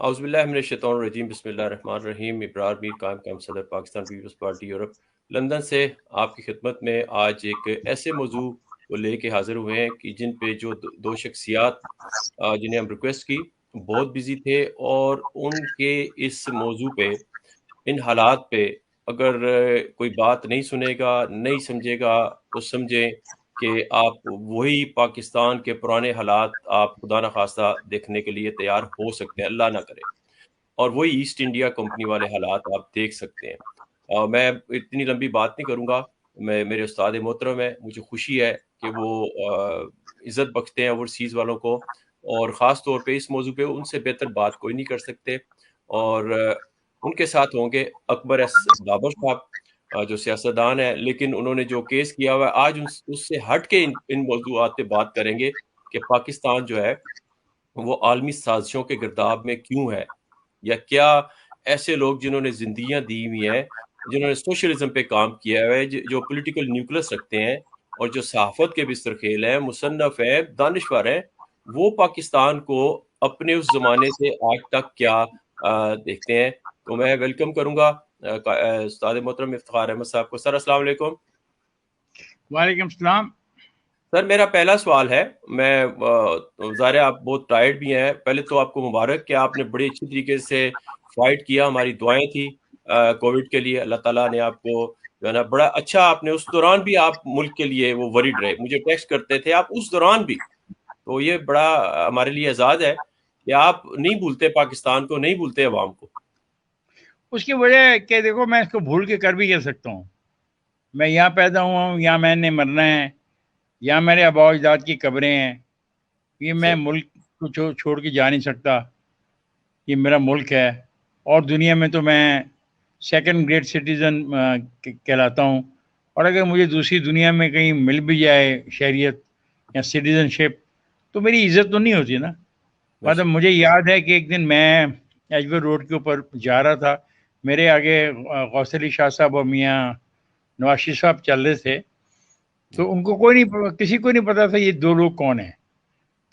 اعوذ باللہ من الشیطان الرجیم بسم اللہ الرحمن الرحیم ابرار میر قائم صدر Pakistan Peoples Party Europe London سے آپ کی خدمت میں آج ایک ایسے موضوع کو لے کے حاضر ہوئے ہیں کہ جن پہ جو دو شخصیات جنہیں ہم ریکویسٹ کی بہت بزی تھے، اور ان کے اس موضوع پہ، ان حالات پہ اگر کوئی بات نہیں سنے گا، نہیں سمجھے گا، تو سمجھیں کہ آپ وہی پاکستان کے پرانے حالات آپ خدا نخواستہ دیکھنے کے لیے تیار ہو سکتے ہیں، اللہ نہ کرے، اور وہی ایسٹ انڈیا کمپنی والے حالات آپ دیکھ سکتے ہیں۔ میں اتنی لمبی بات نہیں کروں گا، میرے استاد محترم ہے، مجھے خوشی ہے کہ وہ عزت بخشتے ہیں اوورسیز والوں کو، اور خاص طور پہ اس موضوع پہ ان سے بہتر بات کوئی نہیں کر سکتے، اور ان کے ساتھ ہوں گے اکبر ایس بابر صاحب، جو سیاستدان ہے، لیکن انہوں نے جو کیس کیا ہوا ہے آج اس سے ہٹ کے ان موضوعات پہ بات کریں گے کہ پاکستان جو ہے وہ عالمی سازشوں کے گرداب میں کیوں ہے، یا کیا ایسے لوگ جنہوں نے زندگیاں دی ہوئی ہیں، جنہوں نے سوشلزم پہ کام کیا ہے، جو پولیٹیکل نیوکلس رکھتے ہیں اور جو صحافت کے بسترخیل ہیں، مصنف ہیں، دانشور ہیں، وہ پاکستان کو اپنے اس زمانے سے آج تک کیا دیکھتے ہیں۔ تو میں ویلکم کروں گا استاد محترم افتخار احمد صاحب کو۔ سر السلام علیکم۔ وعلیکم السلام۔ سر میرا پہلا سوال ہے، میں ظاہر ہے آپ بہت ٹائرڈ بھی ہیں، پہلے تو آپ کو مبارک کہ آپ نے بڑی اچھی طریقے سے فائٹ کیا، ہماری دعائیں تھی کووڈ کے لیے، اللہ تعالیٰ نے آپ کو جو ہے نا بڑا اچھا، آپ نے اس دوران بھی آپ ملک کے لیے وہ وریڈ رہے، مجھے ٹیکسٹ کرتے تھے آپ اس دوران بھی، تو یہ بڑا ہمارے لیے اعزاز ہے کہ آپ نہیں بھولتے پاکستان کو، نہیں بھولتے عوام کو۔ اس کی وجہ ہے کہ دیکھو، میں اس کو بھول کے کر بھی کر سکتا ہوں۔ میں یہاں پیدا ہوا ہوں، یہاں میں نے مرنا ہے، یہاں میرے آباء و اجداد کی قبریں ہیں، یہ میں صحیح، ملک کو چھوڑ کے جا نہیں سکتا، یہ میرا ملک ہے، اور دنیا میں تو میں سیکنڈ گریڈ سٹیزن کہلاتا ہوں، اور اگر مجھے دوسری دنیا میں کہیں مل بھی جائے شہریت یا سٹیزن شپ تو میری عزت تو نہیں ہوتی نا۔ بے مطلب شک، مجھے یاد ہے کہ ایک دن میں ایجور روڈ کے اوپر جا رہا تھا، میرے آگے غوث علی شاہ صاحب اور میاں نواز شریف صاحب چل رہے تھے، تو ان کو کوئی نہیں، کسی کو نہیں پتا تھا یہ دو لوگ کون ہیں۔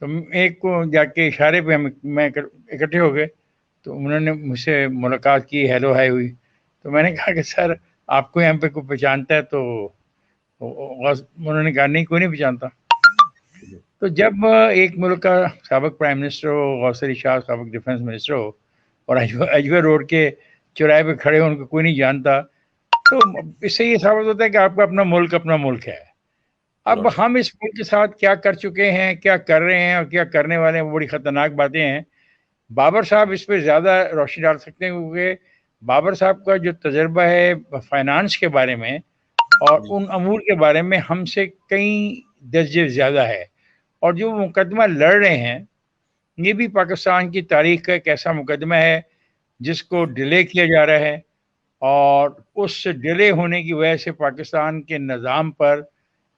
تو ایک کو جا کے اشارے پہ میں اکٹھے ہو گئے، تو انہوں نے مجھ سے ملاقات کی، ہیلو ہائی ہوئی، تو میں نے کہا کہ سر آپ کو یہاں پہ کوئی پہچانتا ہے؟ تو انہوں نے کہا نہیں، کوئی نہیں پہچانتا۔ تو جب ایک ملک کا سابق پرائم منسٹر ہو، غوث علی شاہ سابق ڈیفنس منسٹر ہو، اور اجور روڈ کے چوراہے پہ کھڑے ہو، ان کو کوئی نہیں جانتا، تو اس سے یہ ثابت ہوتا ہے کہ آپ کا اپنا ملک ہے۔ اب نو ڈاؤٹ، ہم اس ملک کے ساتھ کیا کر چکے ہیں، کیا کر رہے ہیں اور کیا کرنے والے ہیں، وہ بڑی خطرناک باتیں ہیں۔ بابر صاحب اس پہ زیادہ روشنی ڈال سکتے ہیں، کیونکہ بابر صاحب کا جو تجربہ ہے فائنانس کے بارے میں اور جی ان امور کے بارے میں ہم سے کئی درجے زیادہ ہے، اور جو مقدمہ لڑ رہے ہیں یہ بھی پاکستان کی تاریخ کا ایک ایسا مقدمہ ہے جس کو ڈیلے کیا جا رہا ہے، اور اس ڈیلے ہونے کی وجہ سے پاکستان کے نظام پر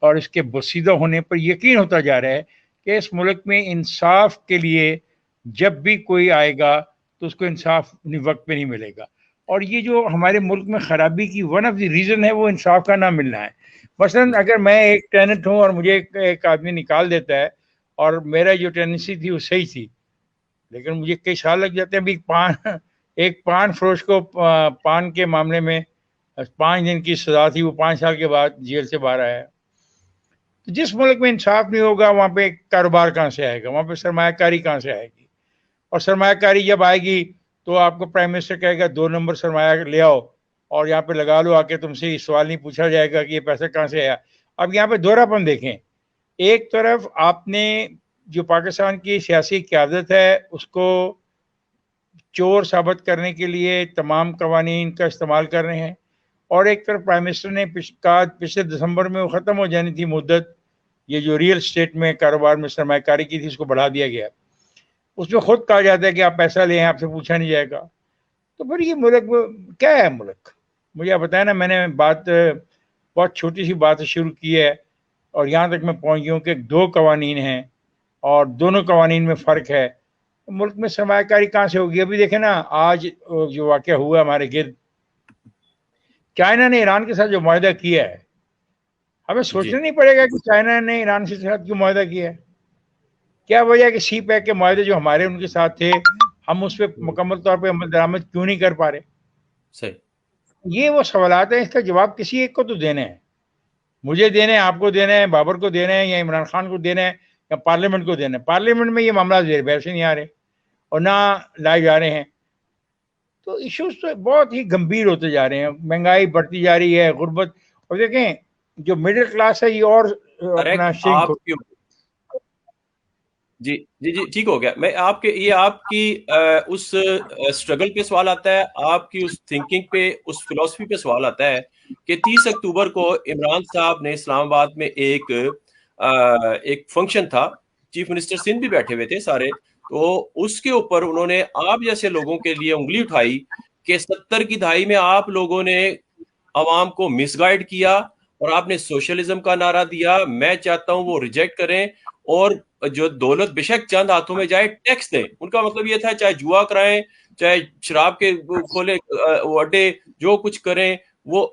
اور اس کے بسیدہ ہونے پر یقین ہوتا جا رہا ہے کہ اس ملک میں انصاف کے لیے جب بھی کوئی آئے گا تو اس کو انصاف وقت پہ نہیں ملے گا، اور یہ جو ہمارے ملک میں خرابی کی ون آف دی ریزن ہے وہ انصاف کا نہ ملنا ہے۔ مثلاً اگر میں ایک ٹیننٹ ہوں اور مجھے ایک آدمی نکال دیتا ہے، اور میرا جو ٹیننسی تھی وہ صحیح تھی، لیکن مجھے کئی سال لگ جاتے ہیں۔ ابھی ایک پان فروش کو پان کے معاملے میں 5 دن کی سزا تھی، وہ 5 سال کے بعد جیل سے باہر آیا۔ تو جس ملک میں انصاف نہیں ہوگا وہاں پہ کاروبار کہاں سے آئے گا، وہاں پہ سرمایہ کاری کہاں سے آئے گی، اور سرمایہ کاری جب آئے گی تو آپ کو پرائم منسٹر کہے گا 2 نمبر سرمایہ لے آؤ اور یہاں پہ لگا لو آ کے، تم سے یہ سوال نہیں پوچھا جائے گا کہ یہ پیسہ کہاں سے آیا۔ اب یہاں پہ دوہرا پن دیکھیں، ایک طرف آپ نے جو پاکستان کی سیاسی قیادت ہے اس کو چور ثابت کرنے کے لیے تمام قوانین کا استعمال کر رہے ہیں، اور ایک طرف پرائم منسٹر نے کہا پچھلے دسمبر میں وہ ختم ہو جانی تھی مدت، یہ جو ریئل اسٹیٹ میں کاروبار میں سرمایہ کاری کی تھی اس کو بڑھا دیا گیا، اس میں خود کہا جاتا ہے کہ آپ پیسہ لیں آپ سے پوچھا نہیں جائے گا۔ تو پھر یہ ملک کیا ہے؟ ملک مجھے آپ بتائیں نا، میں نے بات بہت چھوٹی سی بات سے شروع کی ہے اور یہاں تک میں پہنچ گیا ہوں کہ 2 قوانین ہیں اور دونوں قوانین میں فرق ہے۔ ملک میں سرمایہ کاری کہاں سے ہوگی؟ ابھی دیکھیں نا، آج جو واقعہ ہوا ہمارے گرد، چائنا نے ایران کے ساتھ جو معاہدہ کیا ہے، ہمیں جی، سوچنا نہیں پڑے گا کہ چائنا نے ایران کے ساتھ کیوں معاہدہ کیا ہے؟ کیا وجہ ہے کہ سی پیک کے معاہدے جو ہمارے ان کے ساتھ تھے، ہم اس پہ مکمل طور پہ عمل درآمد کیوں نہیں کر پا رہے؟ صحیح. یہ وہ سوالات ہیں، اس کا جواب کسی ایک کو تو دینا ہے. مجھے دینا ہے، آپ کو دینا ہے، بابر کو دینا ہے، یا عمران خان کو دینا ہے، یا پارلیمنٹ کو دینا ہے. پارلیمنٹ میں یہ معاملات زیر بحث نہیں آ رہے اور نہ لائے جا رہے ہیں. تو ایشوز تو بہت ہی گمبھیر ہوتے جا رہے ہیں. مہنگائی بڑھتی جا رہی ہے، غربت. اور دیکھیں جو مڈل کلاس ہے یہ اور اپنا کریکٹ. شرنک آپ کی جی جی جی ٹھیک ہو گیا. میں آپ کے یہ آپ کی اس اسٹرگل پہ سوال آتا ہے، آپ کی اس تھنکنگ پہ، اس فلسفی پہ سوال آتا ہے کہ 30 اکتوبر کو عمران صاحب نے اسلام آباد میں ایک فنکشن تھا، چیف منسٹر سندھ بھی بیٹھے ہوئے تھے سارے، تو اس کے اوپر انہوں نے آپ جیسے لوگوں کے لیے انگلی اٹھائی کہ 70 کی دہائی میں آپ لوگوں نے عوام کو مس گائیڈ کیا اور آپ نے سوشلزم کا نعرہ دیا. میں چاہتا ہوں وہ ریجیکٹ کریں اور جو دولت بے شک چند ہاتھوں میں جائے ٹیکس دیں. ان کا مطلب یہ تھا چاہے جوا کرائیں، چاہے شراب کے کھولے اڈے، جو کچھ کریں وہ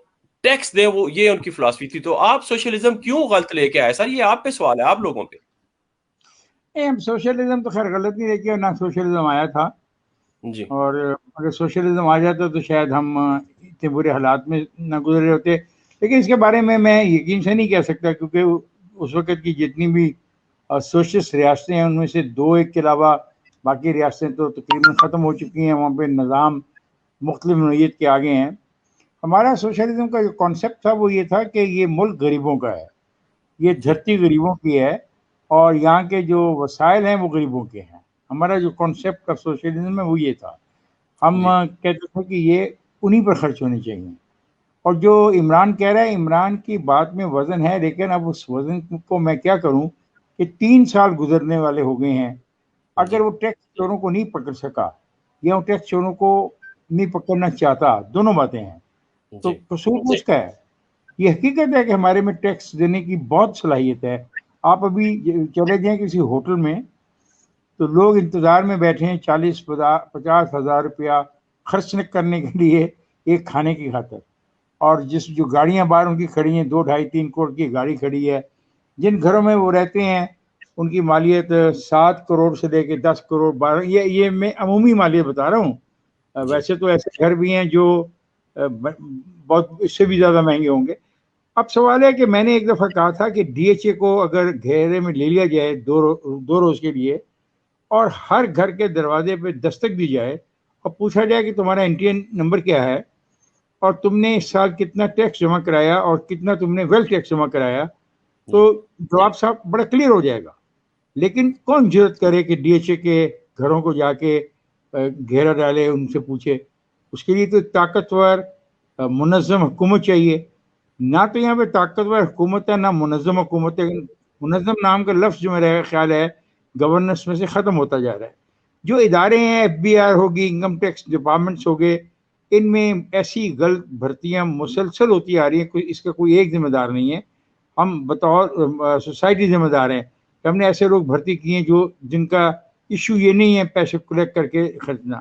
ٹیکس دیں. وہ یہ ان کی فلسفی تھی. تو آپ سوشلزم کیوں غلط لے کے آئے سر؟ یہ آپ پہ سوال ہے، آپ لوگوں پہ. ہم سوشلزم تو خیر غلط نہیں دیکھے، نہ سوشلزم آیا تھا. جی اور اگر سوشلزم آ جاتا تو شاید ہم اتنے برے حالات میں نہ گزرے ہوتے. لیکن اس کے بارے میں یقین سے نہیں کہہ سکتا، کیونکہ اس وقت کی جتنی بھی سوشلسٹ ریاستیں ہیں ان میں سے 2-1 کے علاوہ باقی ریاستیں تو تقریباً ختم ہو چکی ہیں. وہاں پہ نظام مختلف نوعیت کے آگے ہیں. ہمارا سوشلزم کا جو کانسیپٹ تھا وہ یہ تھا کہ یہ ملک غریبوں کا ہے، یہ جی دھرتی غریبوں کی ہے، اور یہاں کے جو وسائل ہیں وہ غریبوں کے ہیں. ہمارا جو کانسیپٹ کا سوشلزم ہے وہ یہ تھا. ہم جی کہتے تھے کہ یہ انہی پر خرچ ہونے چاہیے. اور جو عمران کہہ رہا ہے، عمران کی بات میں وزن ہے، لیکن اب اس وزن کو میں کیا کروں کہ 3 سال گزرنے والے ہو گئے ہیں. جی اگر وہ ٹیکس چوروں کو نہیں پکڑ سکا یا وہ ٹیکس چوروں کو نہیں پکڑنا چاہتا، دونوں باتیں ہیں، تو جی قصور اس کا ہے. یہ حقیقت ہے کہ ہمارے میں ٹیکس دینے کی بہت صلاحیت ہے. آپ ابھی چلے جائیں کسی ہوٹل میں تو لوگ انتظار میں بیٹھے ہیں 40-50 ہزار روپیہ خرچ کرنے کے لیے ایک کھانے کی خاطر. اور جو گاڑیاں باہر ان کی کھڑی ہیں، 2-2.5-3 کروڑ کی گاڑی کھڑی ہے. جن گھروں میں وہ رہتے ہیں ان کی مالیت 7 کروڑ سے لے کے 10 کروڑ 12، یہ میں عمومی مالیت بتا رہا ہوں. جی ویسے تو ایسے گھر بھی ہیں جو بہت اس سے بھی زیادہ مہنگے ہوں گے. اب سوال ہے کہ میں نے ایک دفعہ کہا تھا کہ ڈی ایچ اے کو اگر گھیرے میں لے لیا جائے 2 روز کے لیے، اور ہر گھر کے دروازے پہ دستک دی جائے اور پوچھا جائے کہ تمہارا NTN نمبر کیا ہے اور تم نے اس سال کتنا ٹیکس جمع کرایا اور کتنا تم نے ویلتھ ٹیکس جمع کرایا، تو جی جواب صاحب بڑا کلیئر ہو جائے گا. لیکن کون جرت کرے کہ ڈی ایچ اے کے گھروں کو جا کے گھیرا ڈالے، ان سے پوچھے؟ اس کے لیے تو طاقتور منظم حکومت چاہیے. نہ تو یہاں پہ طاقتور حکومت ہے، نہ منظم حکومت ہے. منظم نام کا لفظ جو میرا خیال ہے گورننس میں سے ختم ہوتا جا رہا ہے. جو ادارے ہیں، FBI ہوگی، انکم ٹیکس ڈپارٹمنٹس ہو گئے، ان میں ایسی غلط بھرتیاں مسلسل ہوتی آ رہی ہیں، اس کا کوئی ایک ذمہ دار نہیں ہے. ہم بطور سوسائٹی ذمہ دار ہیں کہ ہم نے ایسے لوگ بھرتی کیے ہیں جن کا ایشو یہ نہیں ہے پیسے کلیکٹ کر کے خرچنا.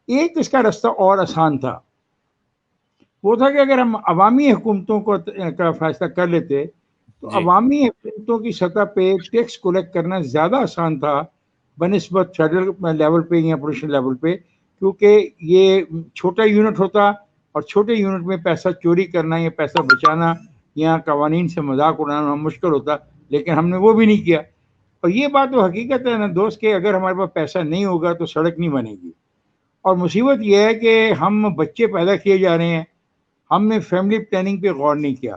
ایک اس کا رستہ اور آسان تھا، وہ تھا کہ اگر ہم عوامی حکومتوں کا فیصلہ کر لیتے تو جی عوامی حکومتوں کی سطح پہ ٹیکس کلیکٹ کرنا زیادہ آسان تھا بنسبت فیڈرل لیول پہ یا پروونشل لیول پہ، کیونکہ یہ چھوٹا یونٹ ہوتا اور چھوٹے یونٹ میں پیسہ چوری کرنا یا پیسہ بچانا یا قوانین سے مذاق اڑانا مشکل ہوتا. لیکن ہم نے وہ بھی نہیں کیا. اور یہ بات تو حقیقت ہے نا دوست، کہ اگر ہمارے پاس پیسہ نہیں ہوگا تو سڑک نہیں بنے گی. اور مصیبت یہ ہے کہ ہم بچے پیدا کیے جا رہے ہیں، ہم نے فیملی پلاننگ پہ غور نہیں کیا.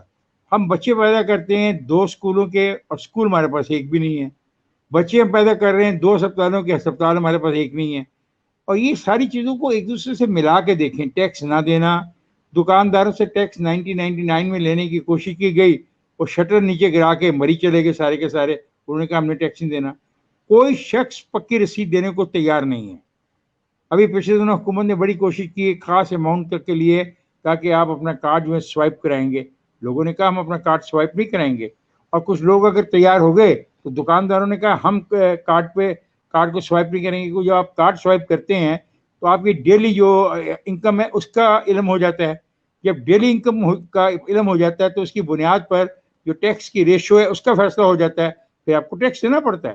ہم بچے پیدا کرتے ہیں 2 اسکولوں کے اور اسکول ہمارے پاس ایک بھی نہیں ہے. بچے ہم پیدا کر رہے ہیں 2 اسپتالوں کے، ہسپتال ہمارے پاس ایک نہیں ہے. اور یہ ساری چیزوں کو ایک دوسرے سے ملا کے دیکھیں. ٹیکس نہ دینا، دکانداروں سے ٹیکس 1999 میں لینے کی کوشش کی گئی، وہ شٹر نیچے گرا کے مری چلے گئے سارے کے سارے. انہوں نے کہا ہم نے ٹیکس نہیں دینا. کوئی شخص پکی رسید دینے کو تیار نہیں ہے. ابھی پچھلے دنوں حکومت نے بڑی کوشش کی ایک خاص اماؤنٹ کے لیے، تاکہ آپ اپنا کارڈ جو ہے سوائپ کرائیں گے. لوگوں نے کہا ہم اپنا کارڈ سوائپ نہیں کرائیں گے. اور کچھ لوگ اگر تیار ہو گئے تو دکانداروں نے کہا ہم کارڈ کو سوائپ نہیں کریں گے، کیونکہ جب آپ کارڈ سوائپ کرتے ہیں تو آپ کی ڈیلی جو انکم ہے اس کا علم ہو جاتا ہے. جب ڈیلی انکم کا علم ہو جاتا ہے تو اس کی بنیاد پر جو ٹیکس کی ریشو ہے اس کا فیصلہ ہو جاتا ہے، پھر آپ کو ٹیکس دینا پڑتا ہے.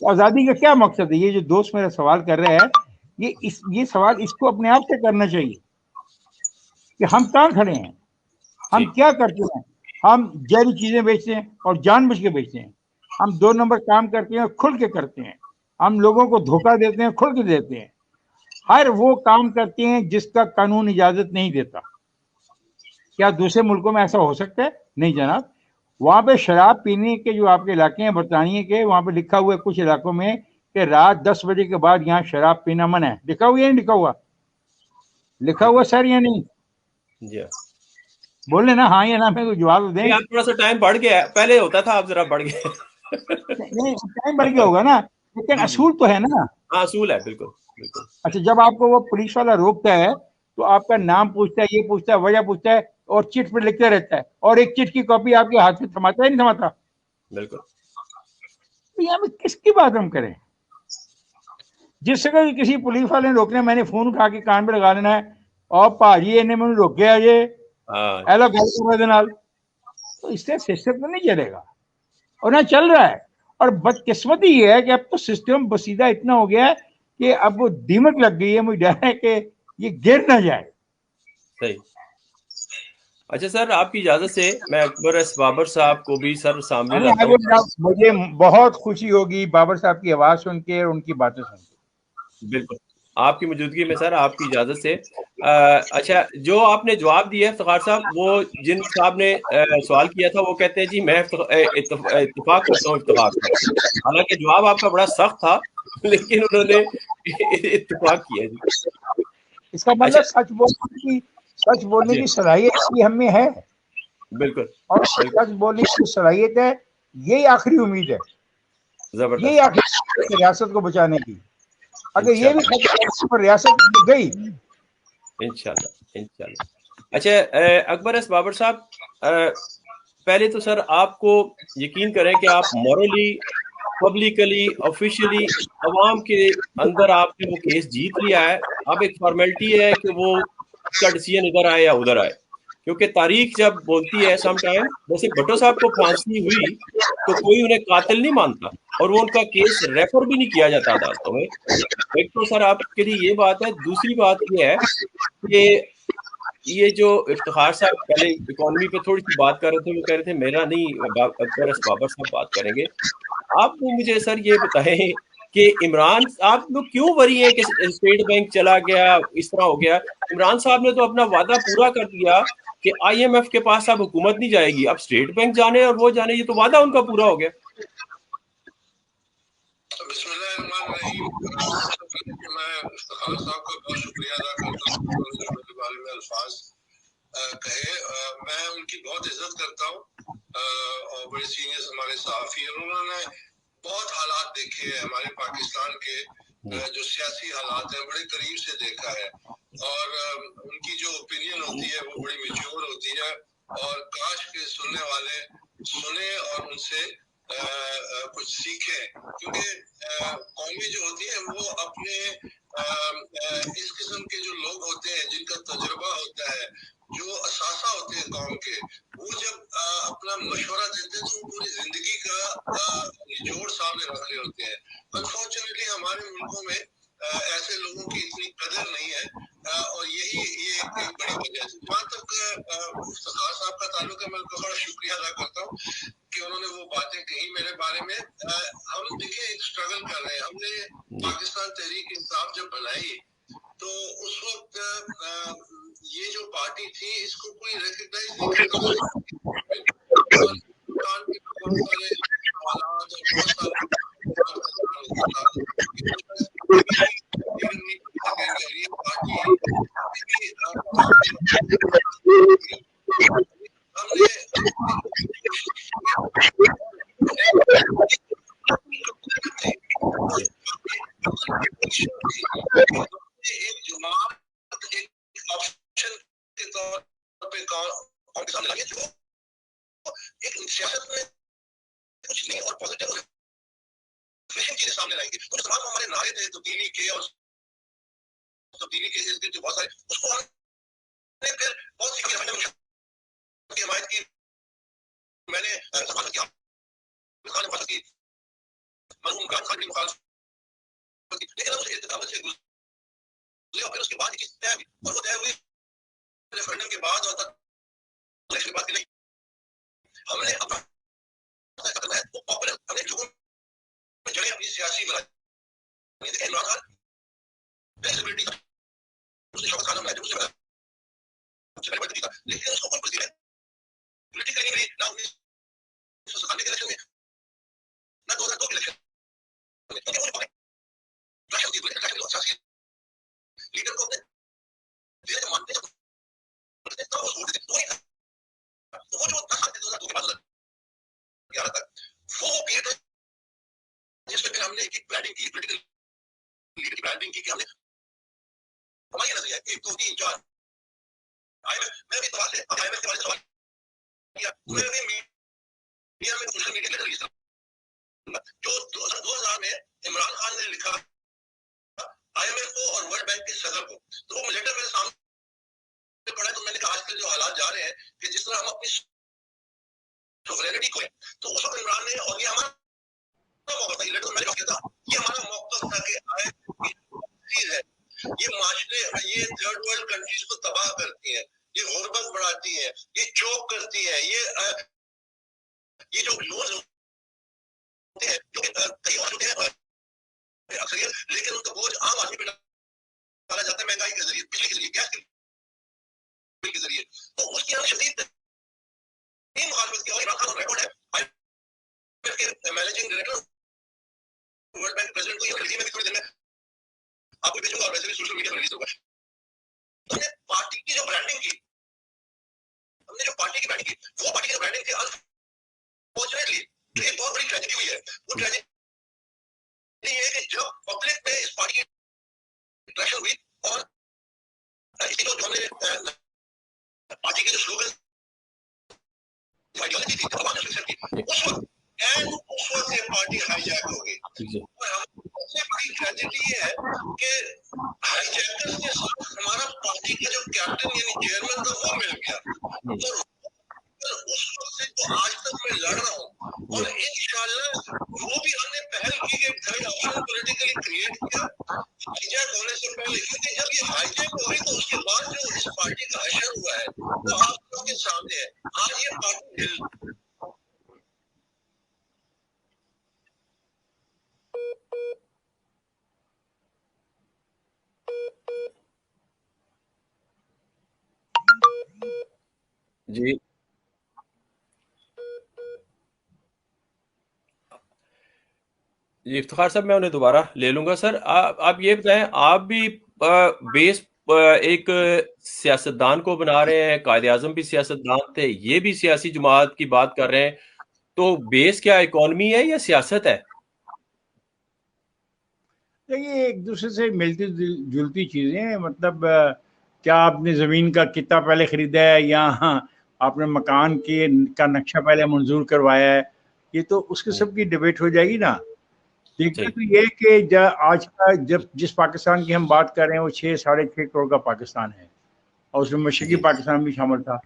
آزادی کا کیا مقصد ہے؟ یہ جو دوست میرا سوال کر رہے ہیں، یہ سوال اس کو اپنے آپ سے کرنا چاہیے کہ ہم کہاں کھڑے ہیں، ہم ٹھیک، کیا کرتے ہیں۔ ہم جہری چیزیں بیچتے ہیں اور جان بوجھ کے بیچتے ہیں، ہم 2 نمبر کام کرتے ہیں اور کھل کے کرتے ہیں، ہم لوگوں کو دھوکہ دیتے ہیں، کھل کے دیتے ہیں، ہر وہ کام کرتے ہیں جس کا قانون اجازت نہیں دیتا۔ کیا دوسرے ملکوں میں ایسا ہو سکتا ہے؟ نہیں جناب۔ وہاں پہ شراب پینے کے جو آپ کے علاقے ہیں برطانیہ کے، وہاں پہ لکھا ہوا ہے کچھ علاقوں میں کہ رات 10 بجے کے بعد یہاں شراب پینا منع ہے۔ لکھا ہوا یا نہیں لکھا ہوا؟ لکھا ٹھیک ہوا ہے سر یا نہیں؟ جی ہاں بولے نا ہاں یا نہ، میں کوئی جواب دیں۔ جی، آپ تھوڑا سا ٹائم بڑھ گیا ہے، پہلے ہوتا تھا، آپ ذرا بڑھ گئے نہیں ٹائم بڑھ گیا ہوگا نا، لیکن جی جی، اصول تو ہے نا۔ ہاں اصول ہے، بالکل بالکل اچھا، جب آپ کو وہ پولیس والا روکتا ہے تو آپ کا نام پوچھتا ہے، یہ پوچھتا ہے، وجہ پوچھتا ہے، اور چٹ پہ لکھتے رہتا ہے، اور ایک چٹ کی کاپی آپ کے ہاتھ میں تھماتا ہے نہیں تھماتا؟ بالکل تو یہاں پہ کس کی بات ہم کریں؟ جس جگہ کسی پولیس والے نے روکنا ہے، میں نے فون اٹھا کے کان پہ لگا لینا ہے، اور بھاجی انہیں میں روکیا یہ ہاں ایلو گل کر دے نال۔ تو اس سے سسٹم تو نہیں چلے گا، اور نہ چل رہا ہے۔ اور بدقسمتی یہ ہے کہ اب تو سسٹم بسیدہ اتنا ہو گیا ہے کہ اب وہ دیمک لگ گئی ہے، مجھے ڈر ہے کہ یہ گر نہ جائے۔ صحیح۔ اچھا سر، آپ کی اجازت سے میں اکبر ایس بابر صاحب کو بھی سر سامنے لاتا ہوں۔ مجھے بہت خوشی ہوگی بابر صاحب کی آواز سن کے اور ان کی باتیں سن کے۔ بالکل، آپ کی موجودگی میں سر، آپ کی اجازت سے اچھا، جو آپ نے جواب دیا ہے افتخار صاحب، وہ جن صاحب نے سوال کیا تھا وہ کہتے ہیں جی میں اتفاق کرتا ہوں افتخار صاحب سے، حالانکہ جواب آپ کا بڑا سخت تھا لیکن انہوں نے اتفاق کیا جی۔ اس کا اچھا، مطلب سچ بولنے جی کی صلاحیت بھی ہم میں ہے، بالکل اور بالکل، سچ بولنے کی صلاحیت ہے، یہی آخری امید ہے، یہی زبردست، آخری امید ہے ریاست کو بچانے کی۔ اگر یہ بھی انشاءاللہ ختم پر ریاست گئی۔ انشاءاللہ انشاءاللہ۔ اچھا اکبر ایس بابر صاحب، پہلے تو سر آپ کو یقین کریں کہ آپ مورلی، پبلکلی، آفیشلی عوام کے اندر آپ نے وہ کیس جیت لیا ہے۔ اب ایک فارمیلٹی ہے کہ وہ اس کا ڈیسیجن ادھر آئے یا ادھر آئے، کیونکہ تاریخ جب بولتی ہے سم ٹائم، جیسے بھٹو صاحب کو پھانسی ہوئی تو کوئی انہیں قاتل نہیں مانتا اور وہ ان کا کیس ریفر بھی نہیں کیا جاتا عدالتوں میں۔ ایک تو سر آپ کے لیے یہ بات ہے، دوسری بات یہ ہے کہ یہ جو افتخار صاحب پہلے اکانومی پہ تھوڑی سی بات کر رہے تھے، وہ کہہ رہے تھے میرا نہیں، اکبر ایس بابر صاحب بات کریں گے۔ آپ کو مجھے سر یہ بتائیں کہ عمران، آپ لوگ کیوں وری ہیں کہ اسٹیٹ بینک چلا گیا، اس طرح ہو گیا؟ عمران صاحب نے تو اپنا وعدہ پورا کر دیا کہ آئی ایم ایف کے پاس اب حکومت نہیں جائے گی، اب اسٹیٹ بینک جانے اور وہ جانے، یہ تو وعدہ ان کا پورا ہو گیا۔ بسم اللہ الرحمن الرحیم۔ میں افتخار صاحب کا بہت شکریہ ادا کرتا ہوں، انہوں نے جو میرے بارے میں الفاظ کہے، میں ان کی بہت عزت کرتا ہوں، اور بڑے سینئر ہمارے صحافی ہیں، انہوں نے بہت حالات دیکھے ہیں ہمارے پاکستان کے، جو سیاسی حالات ہیں بڑے قریب سے دیکھا ہے، اور ان کی جو اوپینین ہوتی ہے وہ بڑی میچور ہوتی ہے، اور کاش کے سننے والے سنیں اور ان سے کچھ سیکھیں، کیونکہ قومیں جو ہوتی ہیں وہ اپنے اس قسم کے جو لوگ ہوتے ہیں جن کا تجربہ ہوتا ہے، جو اثاثہ ہوتے ہیں قوم کے، وہ جب اپنا مشورہ دیتے ہیں تو وہ پوری زندگی کا نچوڑ سامنے رکھ رہے ہوتے ہیں۔ انفارچونیٹلی ہمارے ملکوں میں ایسے لوگوں کی اتنی قدر نہیں ہے، اور یہی یہ ایک بڑی وجہ ہے۔ جہاں تک افتخار صاحب کا تعلق ہے، میں ان کا بڑا شکریہ ادا کرتا ہوں کہ انہوں نے وہ باتیں کہی میرے بارے میں۔ ہم دیکھیں ایک اسٹرگل کر رہے ہیں، ہم نے پاکستان تحریک انصاف جب بنائی تو اس وقت یہ جو پارٹی تھی اس کو کوئی ریکگنائز نہیں کرتا تھا، اور پاکستان کے بہت سارے حالات اور بہت سارے ہوتا تھا یہ پارٹی ہم نے ایک جماعت ایک آپشن کے طور پہ قوم کے سامنے لائی، جو ایک سیاست میں کچھ نہیں اور پازیٹیو چیزیں سامنے لائیں گے۔ تو تمام ہمارے نعرے تھے تبدیلی کے، اور تبدیلی کے جو بہت سارے، اس کو ہم نے پھر بہت سی کی حمایت کی، میں نے کی مرحوم عمران خان کی مخالفت کی، لیکن ہم اس استقامت سے گزرے اور پھر اس کے بعد چیز طے ہوئی، اور وہ طے ہوئی ریفرنڈم کے بعد اور الیکشن کے بعد نہیں. ہم نے اپنا کرنا ہے وہ پاپولر، ہم نے لوگوں میں جڑے اپنی سیاسی ملازمت. دیکھیں عمران خان فلیکسیبلٹی تھا، اس نے شوکت خان میں جو لیکن اس کو کوئی پوزیشن پولیٹیکل نہیں ملی، نہ 1997 کے الیکشن میں نہ 2002 کے الیکشن میں. کیونکہ وہ لیڈر کو اپنے دل سے مانتے ہیں تو وہ ووٹ دیتے. تو وہ جو 2002 کے بعد 11 تک وہ پیریڈ ہے جس میں پھر ہم نے ایک پلاننگ کی، پولیٹیکل لیڈر کی پلاننگ کی کہ ہم نے ہماری نظریہ 1 2 3 4 میں بھی سوال ہے آئی ایم ایف کے بارے میں سوال کیا. میں نے میڈیا میں سوشل میڈیا لیٹر ریلیز کرا جو 2000 میں عمران خان نے لکھا آئی ایم ایف کو اور ورلڈ بینک کے صدر کو. تو وہ لیٹر میرے سامنے پڑھا تو میں نے کہا آج کل جو حالات جا رہے ہیں کہ جس طرح ہم اپنی سوورینٹی کو تو اس وقت عمران نے اور یہ ہمارا موقع تھا، یہ لیٹر میں نے کہا تھا یہ ہمارا موقع تھا کہ آئے ہے یہ معاشرے یہ تھرڈ ورلڈ کنٹریز کو تباہ کرتی ہیں، یہ غربت بڑھاتی ہیں، یہ چوک کرتی ہیں، یہ جو لوز ہوتے ہیں جو کئی اور ہوتے ہیں اکثریت، لیکن ان کا بوجھ عام آدمی پہ ڈالا جاتا ہے مہنگائی کے ذریعے، بجلی کے ذریعے، گیس کے بل کے ذریعے. تو اس کی ہم شدید مخالفت کی. اور عمران خان ریکارڈ ہے managing director world bank president کو یہ میں تھوڑی دیر میں آپ کو بھیجوں گا اور ویسے بھی سوشل میڈیا پر ریلیز ہوگا. ہم نے پارٹی کی جو برانڈنگ کی، ہم نے جو پارٹی کی برانڈنگ کی وہ پارٹی کی جو برانڈنگ تھی انفارچونیٹلی جو ایک بہت بڑی ٹریجڈی ہوئی ہے وہ ٹریجڈی یہ ہے کہ جب پبلک میں اس پارٹی کی انٹریکشن ہوئی اور اس کی جو ہم نے پارٹی کے جو سلوگن آئیڈیالوجی تھی اس وقت یہ پارٹی ہائی جیک ہو گئی. اور سب سے بڑی ٹریجڈی یہ ہے کہ ہائی جیکرز کے ساتھ ہمارا پارٹی کا جو کیپٹن یعنی چیئرمین تھا وہ مل گیا. اور اس وقت سے تو آج تک میں لڑ رہا ہوں اور انشاءاللہ وہ بھی ہم نے پہل کی کہ تھرڈ آپشن پولیٹیکلی کریٹ کیا ہائی جیک ہونے سے پہلے. کیونکہ جب یہ ہائی جیک ہو گئی تو اس کے بعد جو اس پارٹی کا حشر ہوا ہے وہ آپ لوگوں کے سامنے ہے. آج یہ پارٹی ہل جی جی افتخار صاحب میں انہیں دوبارہ لے لوں گا. سر آپ یہ بتائیں آپ بھی بیس ایک سیاستدان کو بنا رہے ہیں، قائد اعظم بھی سیاستدان تھے، یہ بھی سیاسی جماعت کی بات کر رہے ہیں، تو بیس کیا اکانومی ہے یا سیاست ہے؟ دیکھیے ایک دوسرے سے ملتی جلتی چیزیں ہیں. مطلب کیا آپ نے زمین کا کتنا پہلے خریدا ہے یا آپ نے مکان کا نقشہ پہلے منظور کروایا ہے، یہ تو اس قسم کی ڈبیٹ ہو جائے گی نا. دیکھنا تو یہ کہ آج کا جس پاکستان کی ہم بات کر رہے ہیں وہ 6-6.5 کروڑ کا پاکستان ہے اور اس میں مشرقی پاکستان بھی شامل تھا.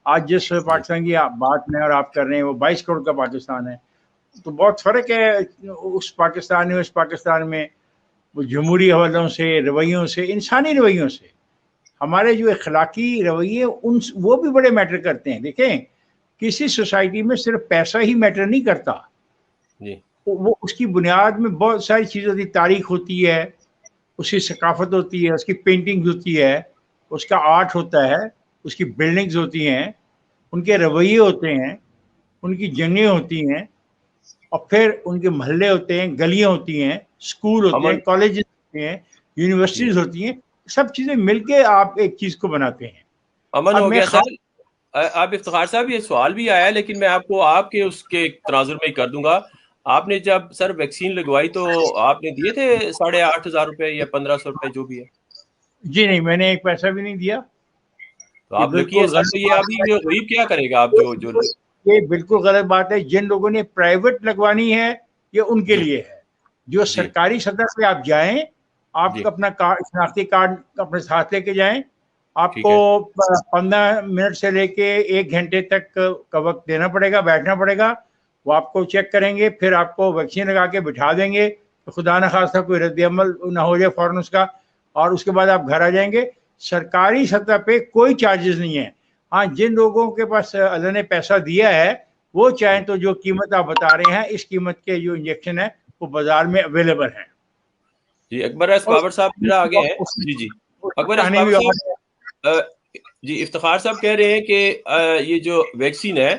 آج جس پاکستان کی بات میں اور آپ کر رہے ہیں وہ 22 کروڑ کا پاکستان ہے. تو بہت فرق ہے اس پاکستان میں وہ جمہوری حوالوں سے، رویوں سے، انسانی رویوں سے. ہمارے جو اخلاقی رویے وہ بھی بڑے میٹر کرتے ہیں. دیکھیں کسی سوسائٹی میں صرف پیسہ ہی میٹر نہیں کرتا، وہ اس کی بنیاد میں بہت ساری چیزیں ہوتی، تاریخ ہوتی ہے، اس کی ثقافت ہوتی ہے، اس کی پینٹنگ ہوتی ہے، اس کا آرٹ ہوتا ہے، اس کی بلڈنگز ہوتی ہیں، ان کے رویے ہوتے ہیں، ان کی جنگیں ہوتی ہیں، اور پھر ان کے محلے ہوتے ہیں، گلیاں ہوتی ہیں، اسکول ہوتے ہیں، کالجز ہوتے ہیں، یونیورسٹیز ہوتی ہیں. سب چیزیں مل کے آپ ایک چیز کو بناتے ہیں. امن ہو گیا سر. آپ افتخار صاحب یہ سوال بھی آیا لیکن میں آپ کو آپ کے اس کے تناظر میں ہی کر دوں گا. آپ نے جب سر ویکسین لگوائی تو آپ نے دیے تھے 8,500 روپے یا 1,500 روپے جو بھی ہے؟ جی نہیں، میں نے ایک پیسہ بھی نہیں دیا. تو آپ لکی ہے سر. تو یہ ابھی غریب کیا کرے گا؟ آپ جو یہ بالکل غلط بات ہے. جن لوگوں نے پرائیویٹ لگوانی ہے یہ ان کے لیے ہے. جو سرکاری سطح پہ آپ جائیں، آپ اپنا شناختی کارڈ اپنے ساتھ لے کے جائیں. آپ کو 15 منٹ سے لے کے 1 گھنٹے تک کا وقت دینا پڑے گا، بیٹھنا پڑے گا. وہ آپ کو چیک کریں گے, پھر آپ کو ویکسین لگا کے بٹھا دیں گے, تو خدا نخواستہ کوئی رد عمل نہ ہو جائے فوراً اس کا, اور اس کے بعد آپ گھر آ جائیں گے. سرکاری سطح پہ کوئی چارجز نہیں ہے. ہاں, جن لوگوں کے پاس اللہ نے پیسہ دیا ہے وہ چاہیں تو جو قیمت آپ بتا رہے ہیں اس قیمت کے جو انجیکشن ہے وہ بازار میں اویلیبل ہیں. جی اکبر ایس بابر صاحب میرا آگے ہیں. جی اکبر ایس بابر صاحب, جی افتخار صاحب کہہ رہے ہیں کہ یہ جو ویکسین ہے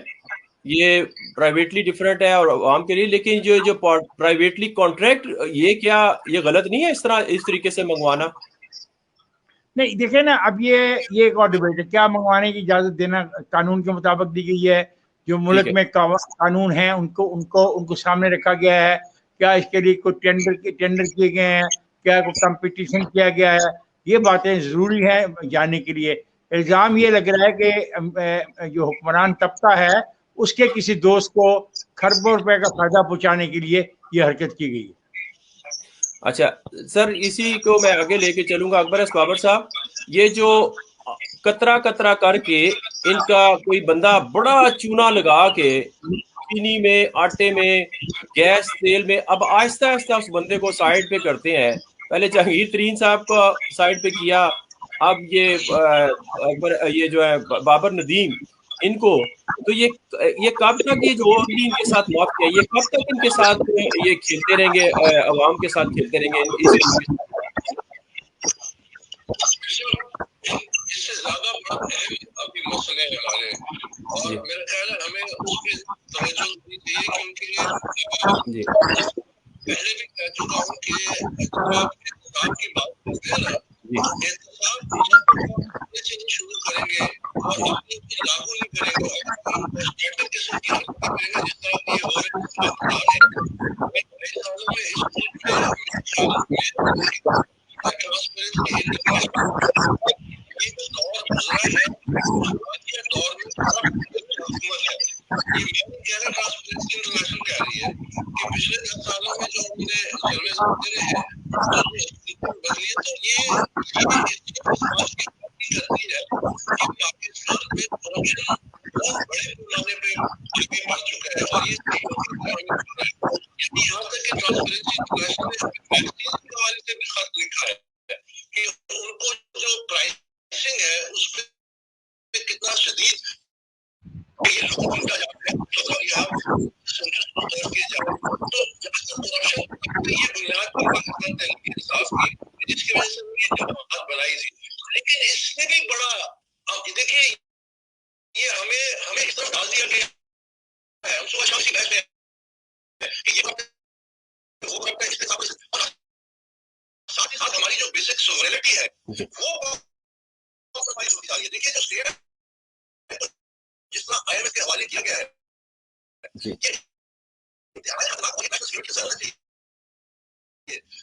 یہ پرائیویٹلی ڈیفرنٹ ہے اور عوام کے لیے, لیکن جو پرائیویٹلی کانٹریکٹ, یہ کیا یہ غلط نہیں ہے اس طریقے سے منگوانا؟ نہیں دیکھیں نا, اب یہ ایک اور ڈیبیٹ ہے, کیا منگوانے کی اجازت دینا قانون کے مطابق دی گئی ہے, جو ملک میں قانون ہیں ان کو سامنے رکھا گیا ہے, کیا اس کے لیے کوئی ٹینڈر کیے گئے ہیں, کیا کوئی کمپٹیشن کیا گیا ہے, یہ باتیں ضروری ہیں جاننے کے لیے. الزام یہ لگ رہا ہے کہ جو حکمران طبقہ ہے اس کے کسی دوست کو کھربوں روپے کا فائدہ پہنچانے کے لیے یہ حرکت کی گئی ہے. اچھا سر, اسی کو میں آگے لے کے چلوں گا. اکبر ایس بابر صاحب, یہ جو قطرہ قطرہ کر کے ان کا کوئی بندہ بڑا چونا لگا کے چینی میں, آٹے میں, گیس, تیل میں, اب آہستہ آہستہ اس بندے کو سائڈ پہ کرتے ہیں. پہلے جہانگیر ترین صاحب کو سائڈ پہ کیا, اب یہ جو ہے بابر ندیم, ان کو تو یہ کب تک یہ جو بھی ان کے ساتھ موقع ہے, یہ کب تک ان کے ساتھ یہ کھیلتے رہیں گے, عوام کے ساتھ کھیلتے رہیں گے اس اسکیم کے ساتھ؟ اس سے زیادہ بڑا اہم ابھی مسئلے ہیں ہمارے, اور میرا خیال ہے ہمیں اس پہ توجہ دینی چاہیے, کیونکہ پہلے بھی کہہ چکا ہوں کہ جب آپ احتساب کی بات کرتے ہیں نا, احتساب سے شروع کریں گے اور اپنے لاگو نہیں کریں گے, اسٹیٹر قسم کی حرکتیں کریں گے جس طرح یہ ہو رہے ہیں. کئی سالوں میں اس ملک میں یہ جو دور گزرا ہے یہ دور میں حکومت ہے. یہ میں نہیں کہہ رہا, ٹرانسپیرنسی انٹرنیشنل کہہ رہی ہے کہ پچھلے 10 سالوں میں جو ہم نے سروس کرے ہیں بدلی ہے, تو یہ سماج کی کرتی ہے کہ پاکستان میں کرپشن بہت بڑے پیمانے پہ آگے بڑھ چکا ہے, اور یہ یہاں تک کہ ٹرانسپیرنسی انٹرنیشنل نے ویکسین کے حوالے سے بھی خط لکھا ہے کہ ان کو جو پرائسنگ ہے اس پہ کتنا شدید یہ لوگوں کو لوٹا جاتا ہے, تو یہاں سینٹرل طور کیے جا رہے ہیں. تو کرپشن یہ بنیاد پر پاکستان تحریک انصاف کی جس کی وجہ سے یہ جماعت بنائی تھی, لیکن اس سے بھی بڑا دیکھیے یہ ہمیں اس طرح ڈال دیا گیا ہے, ہم صبح شام سی بحث میں کہ یہ وہ کرتا ہے, اس کے ساتھ ہی ساتھ ہماری جو بیسک سوورینٹی ہے وہ کمپرومائز ہوتی جا رہی ہے. دیکھیے جو اسٹیٹ جس طرح آئی ایم ایف کے حوالے کیا گیا ہے,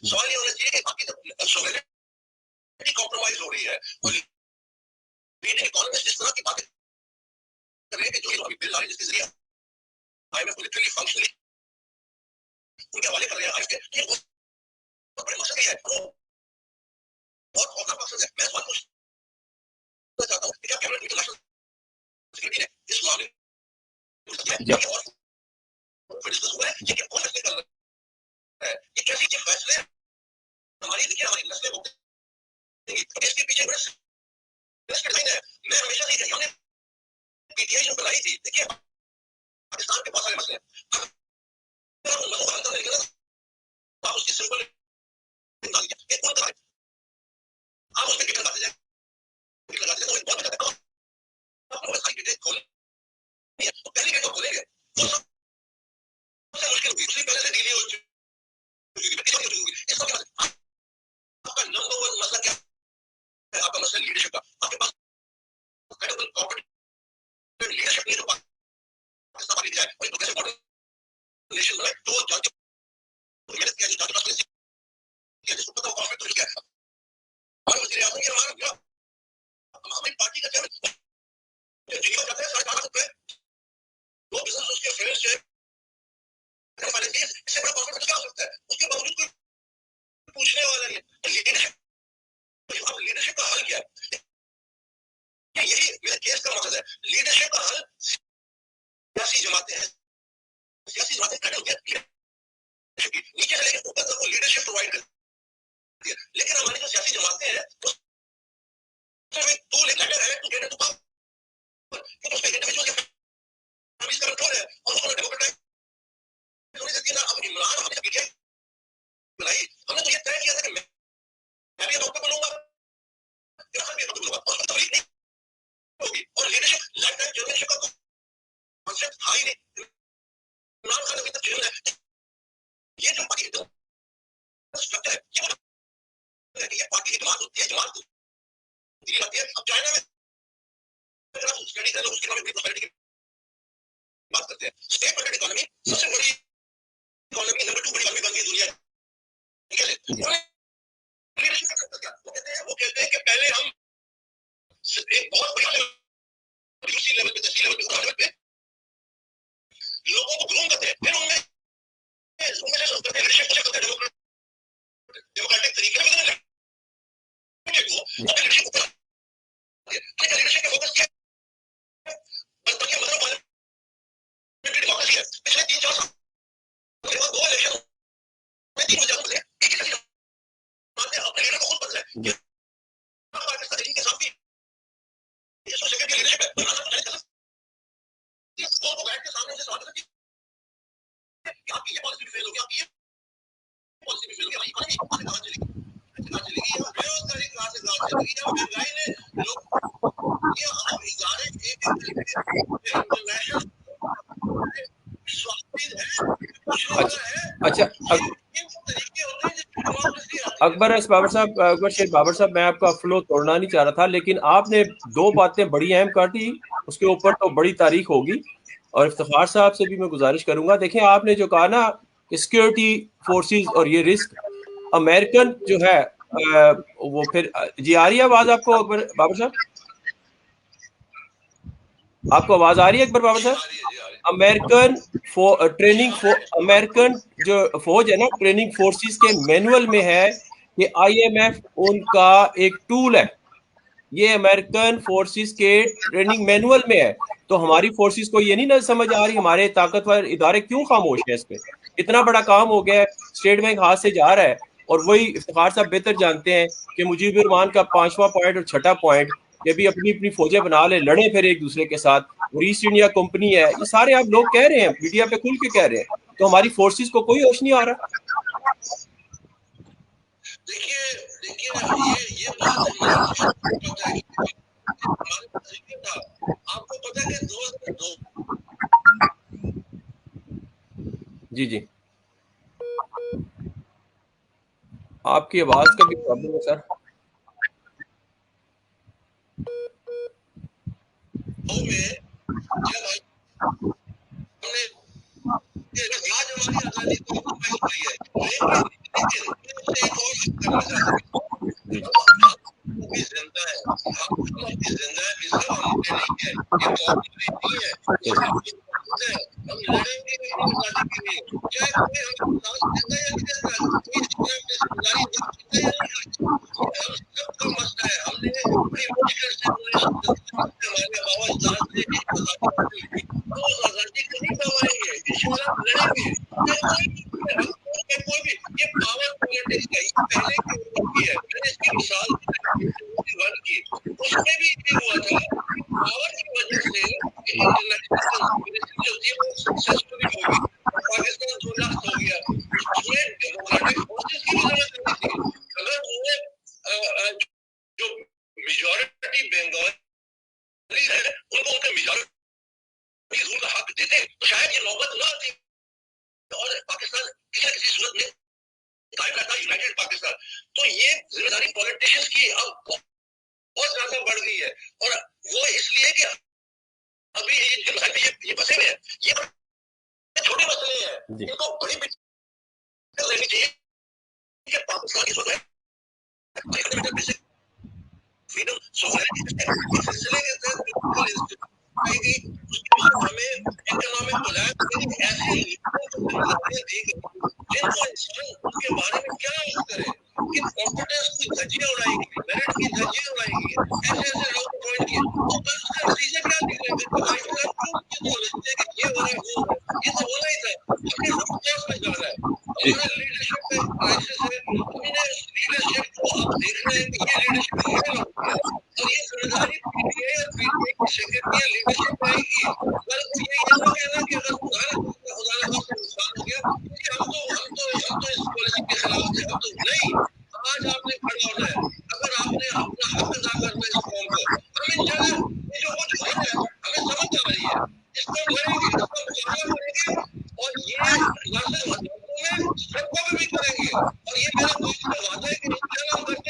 سوال یہ ہونا چاہیے کہ باقی جب سوورینٹی کمپرومائز ہو رہی ہے اور لیڈنگ اکانومسٹ جس طرح کی باتیں کر رہے ہیں کہ جو ابھی بل آ رہی ہے جس کے ذریعے آئی ایم ایف کو لٹرلی فنکشنلی ان کے حوالے کر رہے ہیں, یہ بہت بڑے مقصد ہے, بہت موقع مقصد ہے. میں سوال پوچھنا چاہتا ہوں کہ کیا کیبنٹ انٹرنیشنل سیکورٹی نے اس معاملے یہ کیسی کے فیصلے ہماری نسلیں ہوتے ہیں, اس کے پیچھے ہے. میں ہمیشہ سے ہم نے پی ٹی آئی جو بنائی تھی, دیکھیے پاکستان کے بہت سارے مسئلے ہیں, آپ اس کی سمپل آپ اس میں ٹکٹ لگاتے جائیں تو پہلی گیٹ کھولیں گے تو سب سے مشکل ہوگی, دوسری پہلے سے ڈیلی ہو چکی ہوگی. اس کا آپ کا نمبر ون مسئلہ کیا ہے, آپ کا مسئلہ لیڈرشپ کا. آپ کے پاس لیڈرشپ نہیں, جو پاکستان والی جائے اور کیسے ماڈرن نیشن بنائے, تو وہ جانتے محنت کیا جانتے جس کو پتا وہ کانفلکٹ ہو کیا ہے. ہمارے وزیر اعظم یہ ہمارا ہماری پارٹی کا چیئرمین جنیوا جاتا ہے 12.5 روپے, دو بزنس اس کے فرینڈس جو ہے اس سے بڑا کانفلکٹ کیا ہو سکتا ہے, اس کے باوجود کوئی پوچھنے والا نہیں. لیڈرشپ کا حل کیا ہے, یہی میرے کیس کا مقصد ہے. لیڈرشپ کا حل سیاسی جماعتیں ہیں, احتمال تبدیلی آتی ہے. اب چائنا میں اگر آپ اسٹڈی کریں اس کی پراسپیرٹی کی بات کرتے ہیں, اسٹیٹ فنڈڈ اکانومی سب سے بڑی اکانومی, نمبر 2 بڑی اکانومی بن گئی دنیا کی. وہ کہتے ہیں کہ پہلے ہم ایک بہت بڑا لیول پہ, تشکیل لیول پہ لوگوں کو گروم کرتے ہیں, پھر ان میں ڈیموکریٹک طریقے پچھلے 3-4 سال دو الیکشن میں 3 وجہ بدلے اپنے لیڈر کو خود بدلا ہے. پاکستانی کے ساتھ بھی سوشل میڈیا لیڈرشپ ہے, کو بیٹھ کے سامنے سے سوال کرتی ہے آپ کی یہ پالیسی فیل ہو گیا, آپ کی یہ پالیسی بھی فیل ہو گیا, اکانومی کہاں چلے گی, چلے گی یا بےروزگاری کہاں سے چلے گی, یا مہنگائی نے لوگ یا آپ ادارے انٹرنیشنل اچھا اکبر بابر صاحب, اکبر شیخ بابر صاحب, میں آپ کا فلو توڑنا نہیں چاہ رہا تھا, لیکن آپ نے 2 باتیں بڑی اہم کر دی, اس کے اوپر تو بڑی تاریخ ہوگی. اور افتخار صاحب سے بھی میں گزارش کروں گا, دیکھیں آپ نے جو کہا نا کہ سیکیورٹی فورسز اور یہ رسک امریکن جو ہے وہ پھر جی آ رہی ہے آواز آپ کو اکبر بابر صاحب؟ آپ کو آواز آ رہی ہے اکبر بابر صاحب؟ امریکن امریکن جو فوج ہے نا, ٹریننگ فورسز کے مینول میں ہے کہ IMF ان کا ایک ٹول ہے, یہ امریکن فورسز کے ٹریننگ مینول میں ہے. تو ہماری فورسز کو یہ نہیں سمجھ آ رہی ہمارے طاقتور ادارے کیوں خاموش ہیں اس پہ؟ اتنا بڑا کام ہو گیا ہے, اسٹیٹ بینک ہاتھ سے جا رہا ہے, اور وہی افتخار صاحب بہتر جانتے ہیں کہ مجیب الرحمان کا 5واں پوائنٹ اور 6واں پوائنٹ کہ بھی اپنی اپنی فوجیں بنا لے, لڑیں پھر ایک دوسرے کے ساتھ, اور ایسٹ انڈیا کمپنی ہے, یہ سارے آپ لوگ کہہ رہے ہیں, میڈیا پہ کھل کے کہہ رہے ہیں, تو ہماری فورسز کو کوئی ہوش نہیں آ رہا. دیکھیے یہ بات عمران خان کو پتہ ہے, ہمارے طریقے تھا, آپ کو پتہ ہے کہ 2002 جی آپ کی آواز کا بھی پرابلم ہے سر. میں جب ہم نے آج ہماری آزادی کو کمپرومائز کی ہے, لیکن ایک اور کرنا چاہتے ہیں, ہم بھی زندہ ہے, ہم اپنی زندگی صرف ہم نے نہیں ہے, یہ قوم نہیں ہے, ہم لڑیں گے آزادی کے لیے, چاہے کوئی ہم سانس دیتا ہے یا نہیں دیتا, کوئی اپنی ذمہ داری ادا کرتا ہے یا نہیں کرتا, ہم سب کا مسئلہ ہے. ہم نے بڑی مشکل سے ہمارے بابا اجداد نے آزادی حاصل کی, تو اس آزادی کو نہیں گنوائیں گے, انشاءاللہ ہم لڑیں گے. کوئی بھی یہ پاور پالیٹکس کا یہ پہلے کی ہوتی ہے, میں نے اس کی مثال کی, اس میں بھی یہ ہوا تھا, پاور کی وجہ سے انٹرنیشنل کنسپریسی جو تھی وہ سکسیسفلی ہوگی, پاکستان 2 لاکھ ہو گیا, اس میں ڈیموکریٹک فورسز کی بھی ضرورت نہیں تھی. اگر انہیں جو میجورٹی بنگالی ہے ان کو ان کا میجورٹی رول کا حق دیتے تو شاید یہ نوبت نہ آتی اور پاکستان کسی صورت میں قائم رہتا یونائٹڈ پاکستان. تو یہ ذمہ داری پولیٹیشنز کی اب بہت زیادہ بڑھ گئی ہے, اور وہ اس لیے کہ ابھی یہ مسئلے میں ہے, یہ چھوٹے مسئلے ہیں, ان کو بڑی پکچر لینی چاہیے کہ پاکستان اس وقت فریڈم سوورنٹی اس سلسلے کے تحت ہمیں اکنامک کولیپس ایسے ذمہ دی گئی جن کو انسان ان کے بارے میں کیا کرے, کہ کانفیڈنس کی دھجیاں اڑائیں گی, میرٹ کی دھجیاں اڑائیں گی, ایسے لوگ اپوائنٹ کیے, تو پھر اس کا نتیجہ کیا نکلے گا؟ کیوں لگتے کہ یہ ہو رہا ہے وہ ہو رہا ہے, یہ تو ہونا ہی تھا. ہم نے روٹ کاز پہ جانا ہے, ہمارا لیڈرشپ کا کرائسس ہے, ہم نے لیڈرشپ کو اب دیکھنا ہے کہ یہ لیڈرشپ فیل ہو گیا, اور یہ ذمہ داری PTI اور PTI کی سیکرٹری لیڈرشپ آئے گی. اگر یہ نہ کہنا کہ اگر خدا نہ خاصا نقصان ہو گیا, ہم تو اس پالیسی کے خلاف تھے, ہم تو نہیں, آج آپ نے کھڑا ہونا ہے, اگر آپ نے اپنا حق ادا کرنا ہے اس قوم کو, ہم انشاءاللہ یہ جو کچھ ہو رہا ہے ہمیں سمجھ آ رہی ہے, اس کو ہم لڑیں گے, اس کا مقابلہ کریں گے, اور یہ نہ صرف حکومتوں میں سڑکوں پہ بھی کریں گے, اور یہ میرا آپ سے وعدہ ہے کہ انشاءاللہ ہم کرتے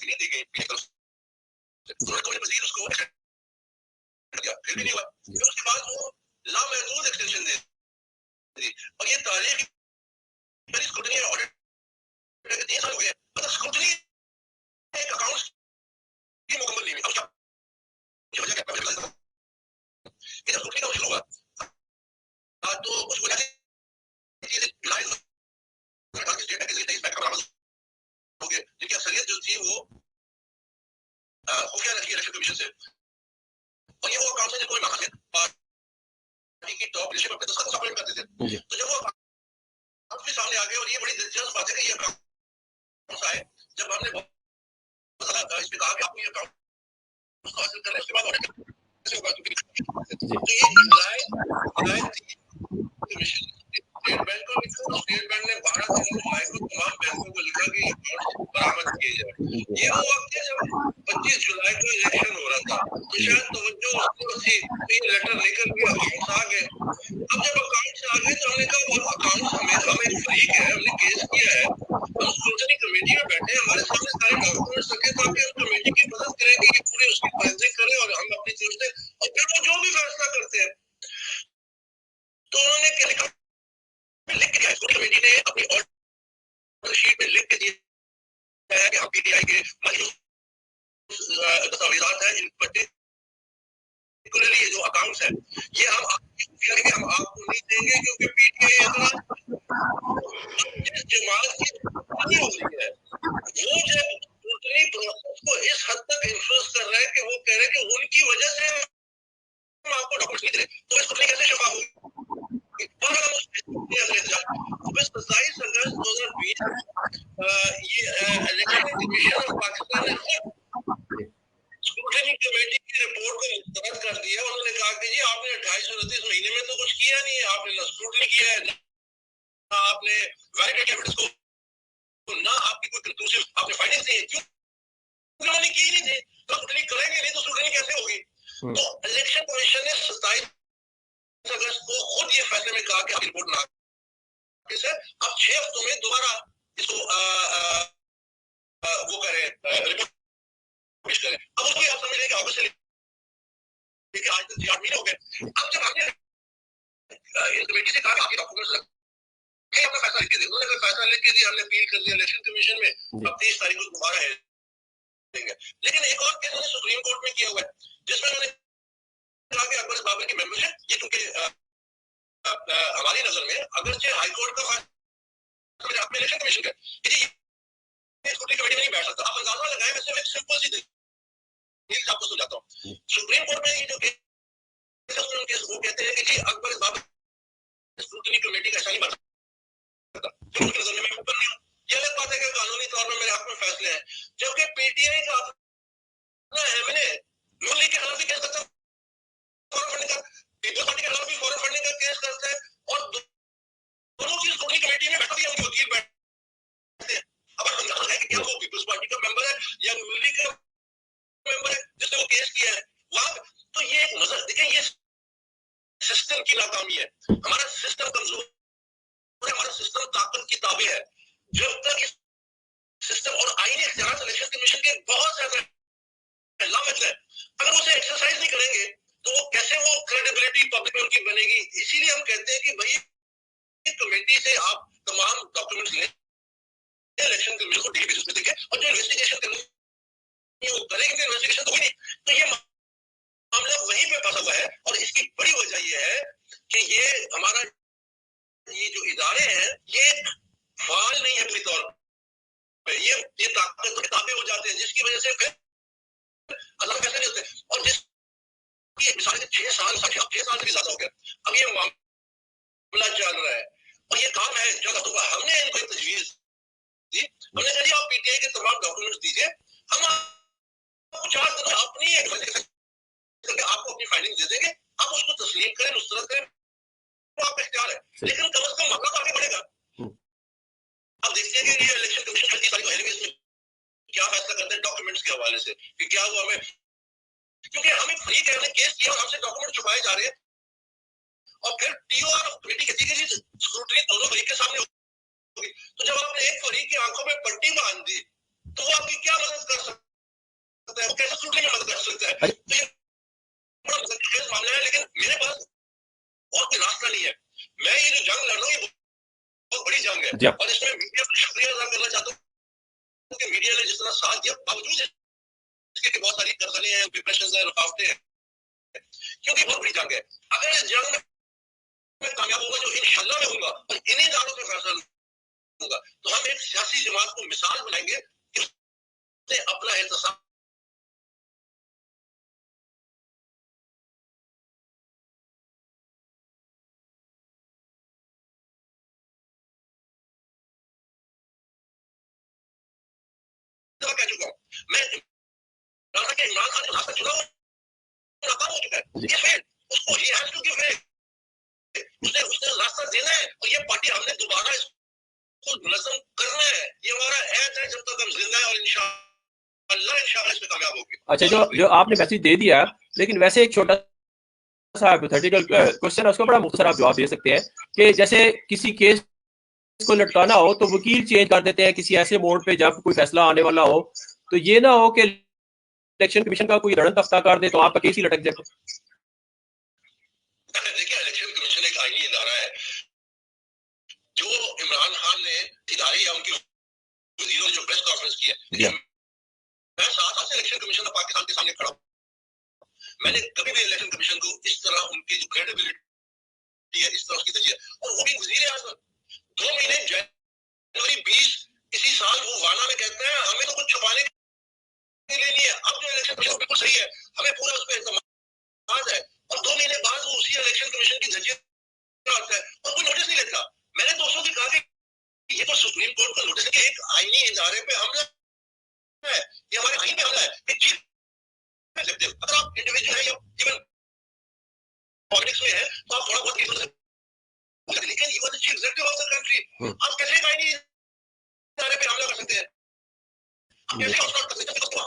نہیں دی گئی مزید اس کو دیا، پھر بھی نہیں ہوا. پھر اس کے بعد وہ لامحدود ایکسٹینشن دے دی. اور یہ تاریخ اسکروٹنی آڈٹ 3 سال ہو گئے، مطلب اسکروٹنی ایک اکاؤنٹ کی مکمل نہیں ہوئی. اب کی وجہ کیا ہے؟ جب اسکروٹنی کا مشکل ہوگا تو اس وجہ سے جن کی اکثریت جو تھی وہ خفیہ رکھی الیکشن کمیشن سے، اور یہ وہ اکاؤنٹ ہے جن کو مانگا ہے پارٹی کی ٹاپ لیڈرشپ اپنے دستخط سبمٹ کرتے تھے. تو جب وہ اکاؤنٹ بھی سامنے آ گئے، اور یہ بڑی دلچسپ بات ہے کہ یہ اکاؤنٹ آئے جب ہم نے بہت زیادہ اس پہ کہا کہ آپ کو یہ اکاؤنٹ حاصل کرنا ہے، اس کے بعد آڈٹ کیسے ہوگا؟ تو یہ جولائی کمیشن اسٹیٹ بینک کو لکھا، اسٹیٹ بینک نے 12 جولائی کو تمام بینکوں کو لکھا کہ یہ اکاؤنٹ برآمد کیے جائے. یہ وہ وقت ہے جب 25 جولائی کو الیکشن ہو رہا تھا، تو شاید توجہ اس کو تھی کہ یہ لیٹر نکل کے اکاؤنٹس آ گئے. اب جب اکاؤنٹس آ گئے تو ہم نے کہا وہ اکاؤنٹس ہم ایک فریق ہے، ہم نے کیس کیا ہے، ہم اسکروٹنی کمیٹی میں بیٹھے ہیں، ہمارے سامنے سارے ڈاکومنٹس رکھے تاکہ ہم کمیٹی کی مدد کریں کہ یہ پورے اس کی فائنڈنگ کریں اور ہم اپنی طرف سے، اور پھر وہ جو بھی فیصلہ کرتے ہیں. تو انہوں نے کیا لکھا؟ لکھ کے کمیٹی نے اپنی آرڈر شیٹ میں لکھ کے دیا ہے کہ ہم پی ٹی آئی کے دستاویزات ہیں، ان پرٹیکولرلی یہ جو اکاؤنٹس ہیں یہ ہم آپ کو نہیں دیں گے، کیونکہ پی ٹی آئی اگر جس جماعت کی نہیں ہو رہی ہے وہ جو اسکروٹنی پروسیس کو اس حد تک انفلوئنس کر رہا ہے کہ وہ کہہ رہے ہیں کہ ان کی وجہ سے ہم آپ کو ڈاکومنٹس نہیں دے رہے، تو اسکروٹنی کیسے شفاف ہوگی؟ 27 اگست 2020 یہ الیکشن کمیشن آف پاکستان نے اسکروٹنی کمیٹی کی رپورٹ کو مسترد کر دیا. انہوں نے کہا کہ جی آپ نے 2829 مہینے میں تو کچھ کیا نہیں ہے، آپ نے نہ اسکروٹنی کیا ہے، نہ آپ نے ویلیڈیٹ ایویڈنس کو، نہ آپ کی کوئی کنکلوسیو آپ نے فائنڈنگز دی ہیں. کیوں انہوں نے کی نہیں تھی؟ تو اسکروٹنی کریں گے نہیں تو اسکروٹنی کیسے ہوگی؟ تو الیکشن کمیشن نے 27 اگست کو خود یہ فیصلے میں کہا کہ آپ رپورٹ نہ ہے، اب 6 ہفتوں میں دوبارہ اس کو وہ کریں، رپورٹ پیش کریں. اب اس کو آپ سمجھ لیں کہ آگے سے لے کے آج تک 6 مہینے ہو گئے. اب جب ہم نے کمیٹی سے کہا کہ آپ کے ڈاکومنٹس رکھیں، اپنا فیصلہ لکھ کے دیں، انہوں نے فیصلہ لکھ کے دیا، ہم نے اپیل کر دیا الیکشن کمیشن میں. اب 30 تاریخ کو دوبارہ ہے دیں گے. لیکن ایک اور کیس انہوں نے سپریم کورٹ میں کیا ہوا ہے جس میں انہوں نے کہا کہ اکبر بابر کی ممبرشپ یہ کیونکہ ہماری نظر میں اگرچہ ہائی کورٹ کا فیصلہ آپ الیکشن کمیشن کا اسکروٹنی کمیٹی میں نہیں بیٹھ سکتا. آپ اندازہ لگائیں، میں صرف ایک سمپل سی دلیل آپ کو سمجھاتا ہوں. سپریم کورٹ میں یہ جو کیس وہ کہتے ہیں کہ جی اکبر بابر اسکروٹنی کمیٹی کا حصہ نہیں بن سکتا. ان کی نظر میں اوپر نہیں ہوں. یہ الگ بات ہے کہ قانونی طور پر میرے حق میں فیصلے ہیں، جبکہ پی ٹی آئی کا اپنا ایم این اے نون لیگ کے خلاف بھی کیس کرتا ہے، فورن فنڈنگ کا، پیپلز پارٹی کے خلاف بھی فورن فنڈنگ کا کیس کرتا ہے، اور دونوں کی اسکروٹنی کمیٹی میں بیٹھتی ہے، ان کے وکیل بیٹھتے ہیں. اب اندازہ ہے کہ کیا وہ پیپلز پارٹی کا ممبر ہے یا نون لیگ کا ممبر ہے جس نے وہ کیس کیا ہے وہاں. تو یہ ایک نظر دیکھیں، یہ سسٹم کی ناکامی ہے. ہمارا سسٹم کمزور ہے، ہمارا سسٹم طاقت کی تابع ہے. جب تک سسٹم اور آئینی اختیارات الیکشن کمیشن کے بہت زیادہ لامحدود ہے، اگر اسے ایکسرسائز نہیں کریں گے تو وہ کیسے وہ کریڈیبلٹی پبلک میں ان کی بنے گی؟ اسی لیے ہم کہتے ہیں کہ بھائی کمیٹی سے آپ تمام ڈاکومنٹس لیں، الیکشن کمیشن کو ڈیلی بیسس پہ دیکھیں، اور جو انویسٹیگیشن کرنی ہے وہ کریں گے. انویسٹیگیشن تو ہوئی نہیں، تو یہ معاملہ وہیں پہ پھنسا ہوا ہے. اور اس کی بڑی وجہ یہ ہے کہ یہ ہمارا یہ جو ادارے ہیں یہ فعال نہیں ہے پوری طور پہ، یہ طاقت کے تابع ہو جاتے ہیں، جس کی وجہ سے پھر اللہ کیسے نہیں ہوتے. اور جس کی مثال 6 سال سے بھی زیادہ ہو گیا اب یہ معاملہ چل رہا ہے، اور یہ کام ہے جو ہم نے ان کو تجویز دی. ہم نے کہا جی آپ پی ٹی آئی کے تمام ڈاکومنٹس دیجیے، ہم آپ کو 4 دن اپنی آپ کو اپنی فائنڈنگ دے دیں گے، آپ اس کو تسلیم کریں، مسترد کریں، وہ آپ کا اختیار ہے. لیکن کم از کم معاملہ تو آگے بڑھے گا. اب دیکھتے ہیں کہ یہ الیکشن کمیشن 36 تاریخ کو ہے اس میں کیا فیصلہ کرتے ہیں ڈاکومنٹس کے حوالے سے کہ کیا وہ ہمیں، کیونکہ ہم ایک فریق ہے، ہم نے کیس کیا اور ہم سے ڈاکومنٹ چھپائے جا رہے ہیں، اور پھر ٹی او اور کمیٹی کہتی ہے کہ اسکروٹنی دونوں فریق کے سامنے ہوگی. تو جب آپ نے ایک فریق کی آنکھوں میں پٹی باندھ دی تو وہ آپ کی کیا مدد کر سکتا ہے, وہ کیسے ٹوٹنے میں مدد کر سکتا ہے؟ تو یہ بڑا مخصوص معاملہ ہے, لیکن میرے پاس اور کوئی راستہ نہیں ہے. میں یہ جو جنگ لڑ رہا ہوں یہ بہت بڑی جنگ ہے, اور اس میں میڈیا کو شکریہ ادا کرنا چاہتا ہوں کہ میڈیا نے جس طرح ساتھ دیا, باوجود اس کے بہت ساری کرتنیں ہیں, ڈپریشنز ہیں, رکاوٹیں ہیں, کیونکہ بہت بڑی جنگ ہے. اگر اس جنگ میں کامیاب ہوگا, جو انشاءاللہ میں ہوں گا, اور انہیں اداروں سے فیصلہ ہوگا, تو ہم ایک سیاسی جماعت کو مثال بنائیں گے کہ اس نے اپنا احتساب کہہ چکا ہوں. میں عمران خان کے راستہ چناؤ ناکام ہو چکا ہے, یہ فیل, اس کو ہی ہیز ٹو گیو وے, اس نے راستہ دینا ہے, اور یہ پارٹی ہم نے دوبارہ اس کو نظم کرنا ہے. یہ ہمارا عہد ہے جب تک ہم زندہ ہیں, اور انشاءاللہ اس میں کامیاب ہوگی. اچھا, جو آپ نے میسج دے دیا, لیکن ویسے ایک چھوٹا سا ہائپوتھیٹیکل کوسچن ہے, اس کو بڑا مختصر آپ جواب دے سکتے ہیں کہ جیسے کسی کیس کو لٹکانا ہو تو وکیل چینج کر دیتے ہیں کسی ایسے موڑ پہ جب کوئی فیصلہ آنے والا ہو, تو یہ نہ ہو کہ الیکشن کمیشن کا کوئی رڑن تختہ کر دے تو آپ کا کیس ہی لٹک جائے. دیکھیں, الیکشن کمیشن ایک آئینی ادارہ ہے. جو عمران خان نے ادارے یا ان کی وزیروں نے جو پریس کانفرنس کی ہے, میں 7 سال سے الیکشن کمیشن آف پاکستان کے سامنے کھڑا ہوں. میں نے کبھی بھی الیکشن کمیشن کو اس طرح ان کی جو کریڈیبلٹی ہے اس طرح اس کی تجزیہ, اور وہ بھی وزیر اعظم 2 مہینے جنوری 20 اسی سال وہ وانا میں کہتے ہیں ہمیں تو کچھ چھپانے کے لیے نہیں ہے. اب جو الیکشن کمیشن بالکل صحیح ہے, ہمیں پورا اس پہ اعتماد ہے, اور 2 مہینے بعد وہ اسی الیکشن کمیشن کی تجزیہ کرتا ہے اور کوئی نوٹس نہیں لیتا. میں نے دوستوں سے کہا کہ یہ تو سپریم کورٹ کا نوٹس ہے کہ ایک آئینی ادارے پہ حملہ ہے, یہ ہمارے آئین پہ حملہ ہے. اگر آپ انڈیویجول ہیں یا ایون پالیٹکس میں ہیں تو آپ تھوڑا بہت کیسوں سے, لیکن یہ chief executive of the country, آپ کیسے ایک آئینی ادارے پہ حملہ کر سکتے ہیں؟ آپ کیسے کر سکتے ہیں؟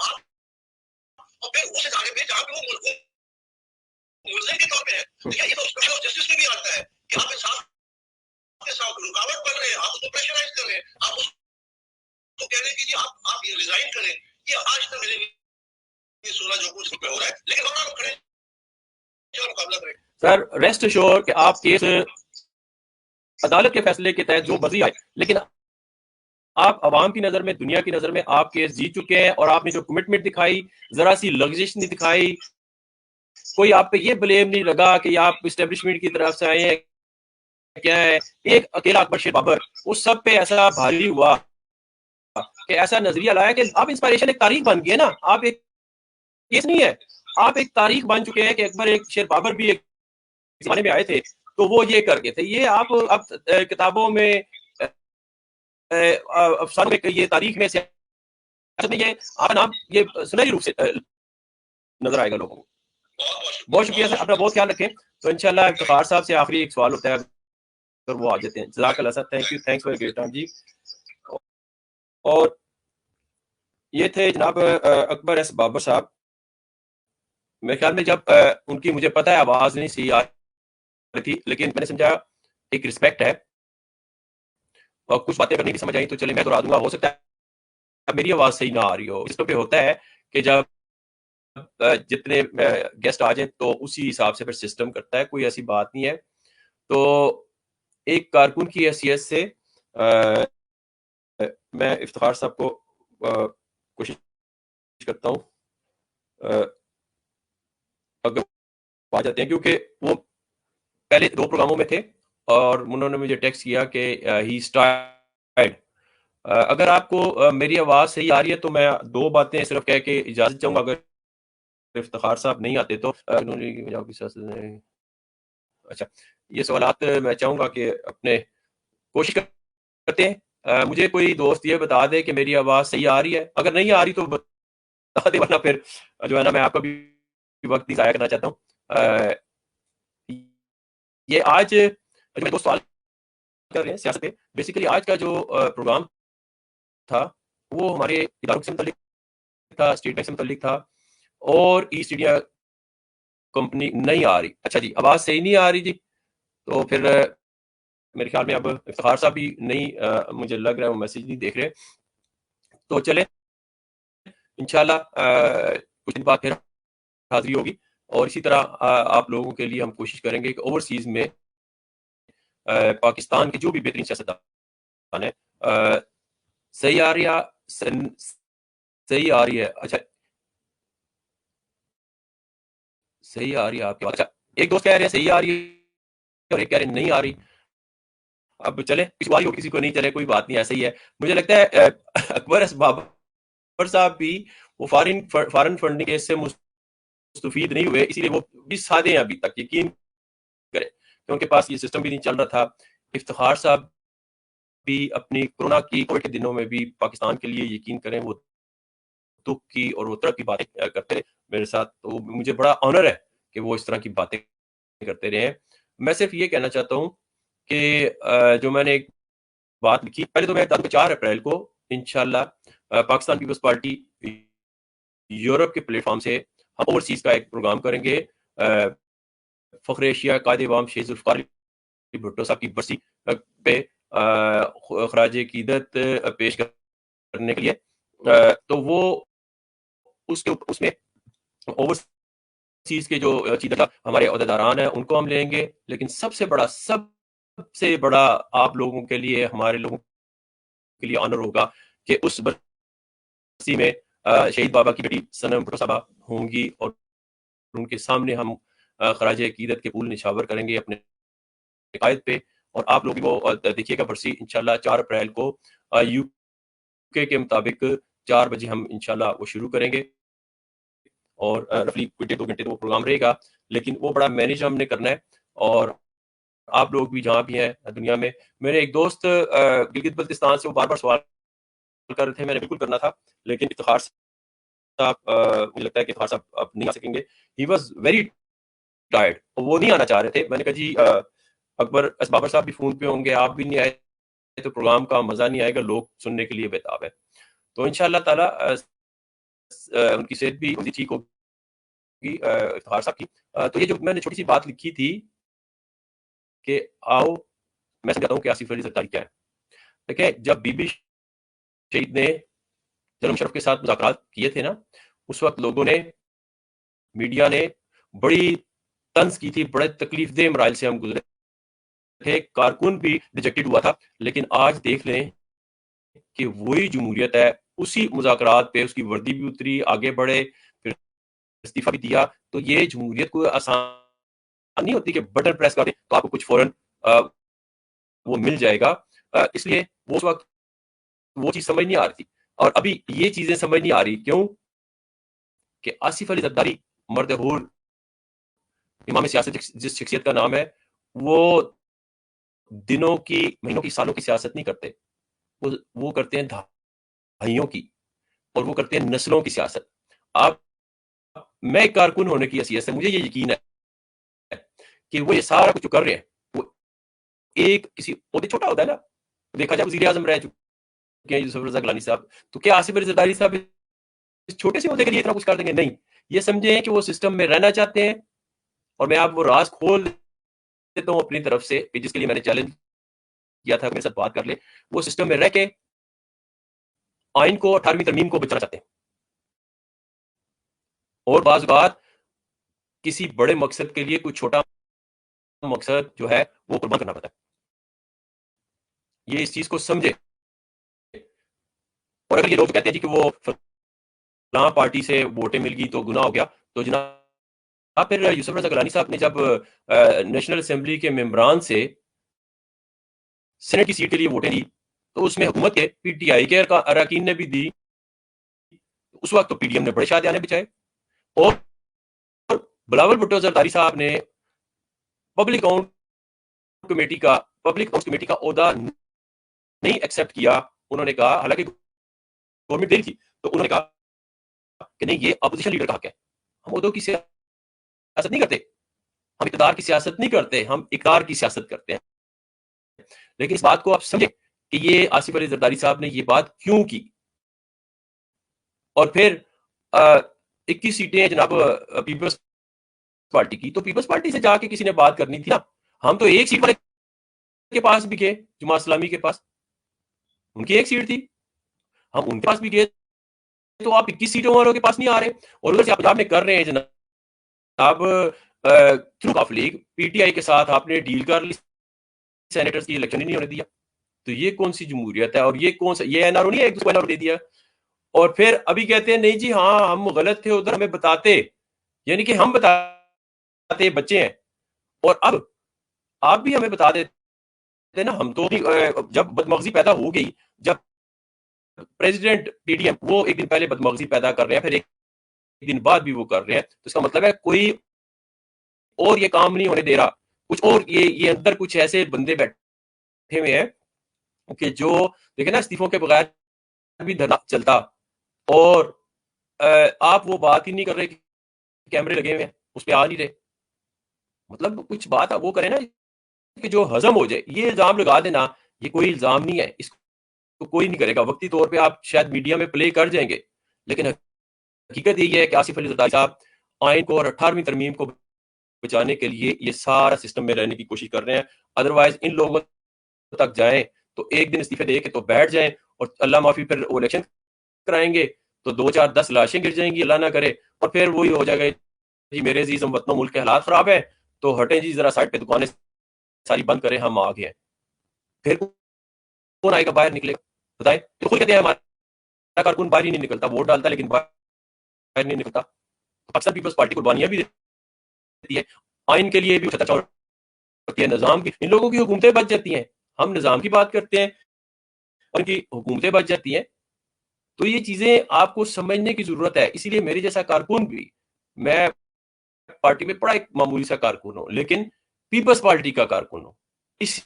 اور پھر اس ادارے پہ جہاں پہ وہ ملزم کے طور پہ ہے, یہ تو اسپیشل آف جسٹس میں بھی آتا ہے کہ آپ انصاف کے ساتھ رکاوٹ بن رہے ہیں, آپ اس کو پریشرائز کر رہے ہیں, آپ اس کو کہہ رہے ہیں کہ جی آپ یہ ریزائن کریں. یہ آج تک مجھے نہیں سنا جو کچھ ہو رہا ہے, لیکن ہم آپ کھڑے مقابلہ کریں. سر ریسٹ ایشور کہ آپ کیس عدالت کے فیصلے کے تحت جو مرضی آئے, لیکن آپ عوام کی نظر میں, دنیا کی نظر میں آپ کیس جیت چکے ہیں, اور آپ نے جو کمٹمنٹ دکھائی, ذرا سی لگزش نہیں دکھائی, کوئی آپ پہ یہ بلیم نہیں لگا کہ آپ اسٹیبلشمنٹ کی طرف سے آئے ہیں, کیا ہے ایک اکیلا اکبر شیر بابر, اس سب پہ ایسا بھاری ہوا کہ ایسا نظریہ لایا کہ اب انسپائریشن ایک تاریخ بن گئی ہے نا. آپ ایک کیس نہیں ہے, آپ ایک تاریخ بن چکے ہیں کہ اکبر ایک شیر بابر بھی ایک زمانے میں آئے تھے تو وہ یہ کر کے تھے. یہ آپ اب کتابوں میں افسانوں میں یہ تاریخ میں سیاست میں یہ آپ کا نام یہ سنہری روپ سے نظر آئے گا لوگوں کو. بہت شکریہ سر, اپنا بہت خیال رکھیں. تو انشاءاللہ افتخار صاحب سے آخری ایک سوال ہوتا ہے اگر وہ آ جاتے ہیں. جزاک اللہ sir, thank you, thanks for great time جی. اور یہ تھے جناب اکبر ایس بابر صاحب. میرے خیال میں جب ان کی مجھے پتہ ہے آواز نہیں سی آ رہی تھی, لیکن میں نے سمجھا ایک رسپیکٹ ہے اور کچھ باتیں کرنے کی سمجھ آئی تو چلے میں دہرا دوں گا. ہو سکتا ہے میری آواز صحیح نہ آ رہی ہو. اس پہ ہوتا ہے کہ جب جتنے گیسٹ آ جائیں تو اسی حساب سے پھر سسٹم کرتا ہے, کوئی ایسی بات نہیں ہے. تو ایک کارکن کی حیثیت سے میں افتخار صاحب کو کوشش کرتا ہوں اگر آ جاتے ہیں, کیونکہ وہ پہلے 2 پروگراموں میں تھے اور انہوں نے مجھے ٹیکسٹ کیا کہ ہی اسٹارٹ. اگر آپ کو میری آواز صحیح آ رہی ہے تو میں 2 باتیں صرف کہہ کے اجازت چاہوں گا. اگر افتخار صاحب نہیں آتے تو اچھا, یہ سوالات میں چاہوں گا کہ اپنے کوشش کرتے ہیں. مجھے کوئی دوست یہ بتا دے کہ میری آواز صحیح آ رہی ہے, اگر نہیں آ رہی تو بتا دے, ورنہ پھر جو ہے نا میں آپ کا بھی وقت نہیں ضائع کرنا چاہتا ہوں. یہ آج جو میں 2 سوال کر رہے ہیں سیاست پہ, بیسیکلی آج کا جو پروگرام تھا وہ ہمارے اداروں سے متعلق تھا, اسٹیٹ بینک سے متعلق تھا, اور ایسٹ انڈیا کمپنی نہیں آ رہی. اچھا جی, آواز صحیح نہیں آ رہی جی, تو پھر میرے خیال میں اب افتخار صاحب بھی نہیں, مجھے لگ رہا ہے وہ میسج نہیں دیکھ رہے. تو چلیں انشاءاللہ کچھ دن بعد پھر حاضری ہوگی، اور اسی طرح آپ لوگوں کے لیے ہم کوشش کریں گے کہ اوورسیز میں پاکستان کے جو بھی بہترین سیاستدان ہیں، صحیح آ رہی ہے، صحیح آ رہی ہے، اچھا صحیح آ رہی ہے آپ کے، اچھا ایک دوست کہہ رہے ہیں صحیح آ رہی ہے اور ایک کہہ رہے ہیں نہیں آ رہی. اب چلے کسی کو آئی ہو کسی کو نہیں، چلے کوئی بات نہیں، ایسا ہی ہے. مجھے لگتا ہے اکبر بابر صاحب بھی وہ فارن فنڈنگ کے سے مستفید نہیں ہوئے، اسی لیے وہ بھی سادے ہیں ابھی تک، یقین کریں کہ ان کے پاس یہ سسٹم بھی نہیں چل رہا تھا. افتخار صاحب بھی اپنی کورونا کی کووڈ کے دنوں میں بھی پاکستان کے لیے یقین کریں وہ دکھ کی اور وہ طرح کی باتیں کرتے رہے میرے ساتھ، تو مجھے بڑا آنر ہے کہ وہ اس طرح کی باتیں کرتے رہے ہیں. میں صرف یہ کہنا چاہتا ہوں کہ جو میں نے ایک بات لکھی، پہلے تو میں 4 اپریل کو انشاءاللہ پاکستان پیپلز پارٹی یورپ کے پلیٹ فارم سے ہم اوورسیز کا ایک پروگرام کریں گے فخر ایشیا قائد عوام شہید ذوالفقار علی بھٹو صاحب کی برسی پہ خراج عقیدت پیش کرنے کے لیے. تو وہ اس میں اوورسیز کے جو چیزیں ہمارے عہدیداران ہیں ان کو ہم لیں گے، لیکن سب سے بڑا آپ لوگوں کے لیے، ہمارے لوگوں کے لیے آنر ہوگا کہ اس برسی میں شہید بابا کی بیٹی صنم بھٹو صاحبہ ہوں گی، اور ان کے سامنے ہم خراج عقیدت کے پھول نشاور کریں گے اپنے قائد پہ. اور آپ لوگ وہ دیکھیے گا برسی انشاءاللہ 4 اپریل کو یو کے مطابق 4 بجے ہم انشاءاللہ وہ شروع کریں گے، اور رفلی 2 گھنٹے وہ پروگرام رہے گا، لیکن وہ بڑا مینیج ہم نے کرنا ہے. اور آپ لوگ بھی جہاں بھی ہیں دنیا میں، میرے ایک دوست گلگت بلتستان سے وہ بار بار سوال کر رہے تھے، میں نے بالکل کرنا تھا، لیکن افتخار صاحب مجھے لگتا ہے کہ افتخار صاحب اب نہیں آ سکیں گے. ہی واز ویری ٹائرڈ، وہ نہیں آنا چاہ رہے تھے. میں نے کہا جی اکبر بابر صاحب بھی فون پہ ہوں گے، آپ بھی نہیں آئے تو پروگرام کا مزہ نہیں آئے گا، لوگ سننے کے لیے بےتاب ہے. تو انشاءاللہ تعالی ان کی صحت بھی ٹھیک ہوگی افتخار صاحب کی. تو یہ جو میں نے چھوٹی سی بات لکھی تھی کہ آؤ میں سمجھاتا ہوں کہ آصف علی زرداری کیا ہے. دیکھیں جب بی بی شہید نے جنم شرف کے ساتھ مذاکرات کیے تھے نا، اس وقت لوگوں نے، میڈیا نے بڑی طنز کی تھی، بڑے تکلیف دہ مراحل سے ہم گزرے تھے، کارکن بھی ریجیکٹڈ ہوا تھا. لیکن آج دیکھ لیں کہ وہی جمہوریت ہے، اسی مذاکرات پہ اس کی وردی بھی اتری، آگے بڑھے، پھر استعفیٰ بھی دیا. تو یہ جمہوریت کو آسان نہیں ہوتی کہ بٹن پریس کر دیں تو آپ کو کچھ فوراً وہ مل جائے گا. اس لیے وہ اس وقت وہ چیز سمجھ نہیں آ رہی تھی، اور ابھی یہ چیزیں سمجھ نہیں آ رہی. کیوں کہ آصف علی زرداری مرد حور، امام سیاست جس شخصیت کا نام ہے، وہ دنوں کی، مہینوں کی، سالوں کی سیاست نہیں کرتے، وہ کرتے ہیں دہائیوں کی، اور وہ کرتے ہیں نسلوں کی سیاست. آپ، میں ایک کارکن ہونے کی حیثیت سے مجھے یہ یقین ہے کہ وہ یہ سارا کچھ کر رہے ہیں، وہ ایک کسی عہدے، چھوٹا ہوتا ہے نا، دیکھا جائے وزیر اعظم رہ چکے ہیں یوسف رضا گیلانی صاحب، تو کیا آصف علی زرداری صاحب اس چھوٹے سے عہدے کے لیے اتنا کچھ کر دیں گے؟ نہیں. یہ سمجھیں کہ وہ سسٹم میں رہنا چاہتے ہیں. اور میں آپ وہ راز کھول دیتا ہوں اپنی طرف سے کہ جس کے لیے میں نے چیلنج کیا تھا میرے ساتھ بات کر لے. وہ سسٹم میں رہ کے آئین کو، 18ویں ترمیم کو بچانا چاہتے ہیں، اور بعض اوقات کسی بڑے مقصد کے لیے کوئی چھوٹا مقصد جو ہے وہ قربان کرنا پڑتا ہے. یہ اس چیز کو سمجھے. اور اگر یہ لوگ کہتے ہیں جی کہ وہ فلاں پارٹی سے ووٹیں مل گئی تو گناہ ہو گیا، تو جناب پھر یوسف رضا گیلانی صاحب نے جب نیشنل اسمبلی کے ممبران سے سینٹ کی سیٹ کے لیے ووٹیں دی، تو اس میں حکومت کے پی ٹی آئی کے اراکین نے بھی دی. اس وقت تو پی ڈی ایم نے بڑے شادیانے بچائے، اور بلاول بھٹو زرداری صاحب نے پبلک اکاؤنٹ کمیٹی کا عہدہ نہیں ایکسپٹ کیا. انہوں نے کہا، حالانکہ گورنمنٹ دے رہی تھی، تو انہوں نے کہا کہ نہیں، یہ اپوزیشن لیڈر کا حق ہے. ہم عہدوں کی سیاست نہیں کرتے، ہم اقتدار کی سیاست نہیں کرتے، ہم اقتدار کی سیاست کرتے ہیں. لیکن اس بات کو آپ سمجھیں کہ یہ آصف علی زرداری صاحب نے یہ بات کیوں کی. اور پھر 21 سیٹیں جناب پیپلز پارٹی کی، تو پیپلز پارٹی سے جا کے کسی نے بات کرنی تھی نا. ہم تو ایک سیٹ والے کے پاس بھی گئے، جماعت اسلامی کے پاس، ان کی ایک سیٹ تھی، ہم ان کے پاس بھی گئے تو آپ 21 سیٹوں والوں کے پاس نہیں آ رہے, اور ادھر سے آپ پنجاب میں کر رہے ہیں جناب through of league P T I کے ساتھ آپ نے ڈیل کر لی, سینیٹرز کی الیکشن ہی نہیں ہونے دیا. تو یہ کون سی جمہوریت ہے؟ اور یہ کون سا, یہ این آر او نہیں ہے ایک دوسرے کو دے دیا, اور پھر ابھی کہتے ہیں نہیں جی ہاں ہم غلط تھے ادھر, ہمیں بتاتے, یعنی کہ ہم بتاتے بچے ہیں, اور اب آپ بھی ہمیں بتا دیتے نا. ہم تو جب بدمغزی پیدا ہو گئی, جب پریزیڈنٹ پی ڈی ایم وہ ایک دن پہلے بدمغزی پیدا کر رہے ہیں, پھر ایک دن بعد بھی وہ کر رہے ہیں, تو اس کا مطلب ہے کوئی اور یہ کام نہیں ہونے دے رہا, کچھ اور یہ اندر کچھ ایسے بندے بیٹھے ہوئے ہیں کہ جو دیکھیں نا استعفوں کے بغیر بھی دھرنا چلتا, اور آپ وہ بات ہی نہیں کر رہے, کیمرے لگے ہوئے ہیں اس پہ آ نہیں رہے. مطلب کچھ بات وہ کریں نا کہ جو ہضم ہو جائے. یہ الزام لگا دینا یہ کوئی الزام نہیں ہے, اس کو کوئی نہیں کرے گا. وقتی طور پہ آپ شاید میڈیا میں پلے کر جائیں گے, لیکن حقیقت یہی ہے کہ آصف علی زرداری صاحب آئین کو اور 18ویں ترمیم کو بچانے کے لیے یہ سارا سسٹم میں رہنے کی کوشش کر رہے ہیں. ادروائز ان لوگوں تک جائیں تو ایک دن استعفے دے کے تو بیٹھ جائیں, اور اللہ معافی پھر الیکشن کرائیں گے تو 2 4 10 لاشیں گر جائیں گی, اللہ نہ کرے, اور پھر وہی ہو جائے گا جی میرے عزیز ہم وطنوں ملک کے حالات خراب ہیں تو ہٹیں جی ذرا سائڈ پہ دکانیں ساری بند کریں, ہم آ گئے ہیں. پھر کون آئے گا باہر نکلے گا بتائیں؟ تو خود کہتے ہیں ہمارا کارکن باہر ہی نہیں نکلتا, ووٹ ڈالتا لیکن باہر نہیں نکلتا. پاکستان پیپلز پارٹی قربانیاں بھی دیتی ہے, آئین کے لیے بھی ہوتی ہے, نظام کی, ان لوگوں کی حکومتیں بچ جاتی ہیں. ہم نظام کی بات کرتے ہیں, ان کی حکومتیں بچ جاتی ہیں. تو یہ چیزیں آپ کو سمجھنے کی ضرورت ہے. اسی لیے میرے جیسا کارکن بھی, میں پارٹی میں بڑا ایک معمولی سا کارکن ہوں لیکن پیپلز پارٹی کا کارکن ہوں, اس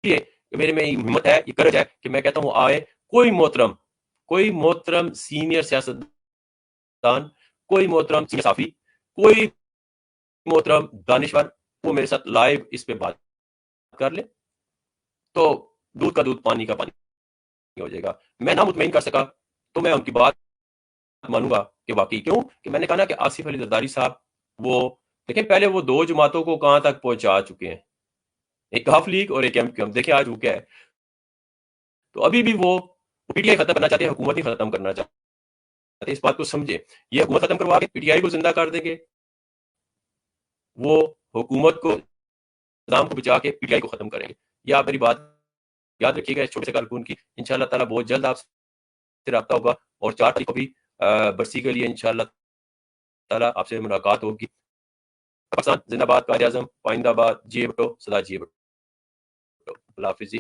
لیے میرے میں ہمت ہے, یہ کرج ہے کہ میں کہتا ہوں آئے کوئی محترم سینئر سیاستدان, کوئی محترم سینئر صحافی, کوئی محترم دانشور, وہ میرے ساتھ لائیو اس پہ بات کر لے تو دودھ کا دودھ پانی کا پانی ہو جائے گا. میں نہ مطمئن کر سکا تو میں ان کی بات مانوں گا کہ واقعی, کیوں کہ میں نے کہا نا کہ آصف علی زرداری صاحب وہ دیکھیں پہلے وہ 2 جماعتوں کو کہاں تک پہنچا چکے ہیں, ایک کاف لیگ اور ایک ایم کیو ایم. دیکھیں آج وہ کیا ہے. تو ابھی بھی وہ پی ٹی آئی ختم کرنا چاہتے ہیں, حکومت ہی ختم کرنا چاہتے ہیں. اس بات کو سمجھے, یہ حکومت ختم کروا کے پی ٹی آئی کو زندہ کر دیں گے, وہ حکومت کو نظام کو بچا کے پی ٹی آئی کو ختم کریں گے. یہ آپ میری بات یاد رکھیے گا اس چھوٹے سے کارکن کی. انشاءاللہ تعالیٰ بہت جلد آپ سے رابطہ ہوگا, اور 4 تاریخ کو بھی برسی کے لیے انشاءاللہ تعالیٰ آپ سے ملاقات ہوگی. پاکستان زندہ باد, قائد اعظم پائندہ باد, جی بٹو سدا جی بٹو. اللہ حافظ جی.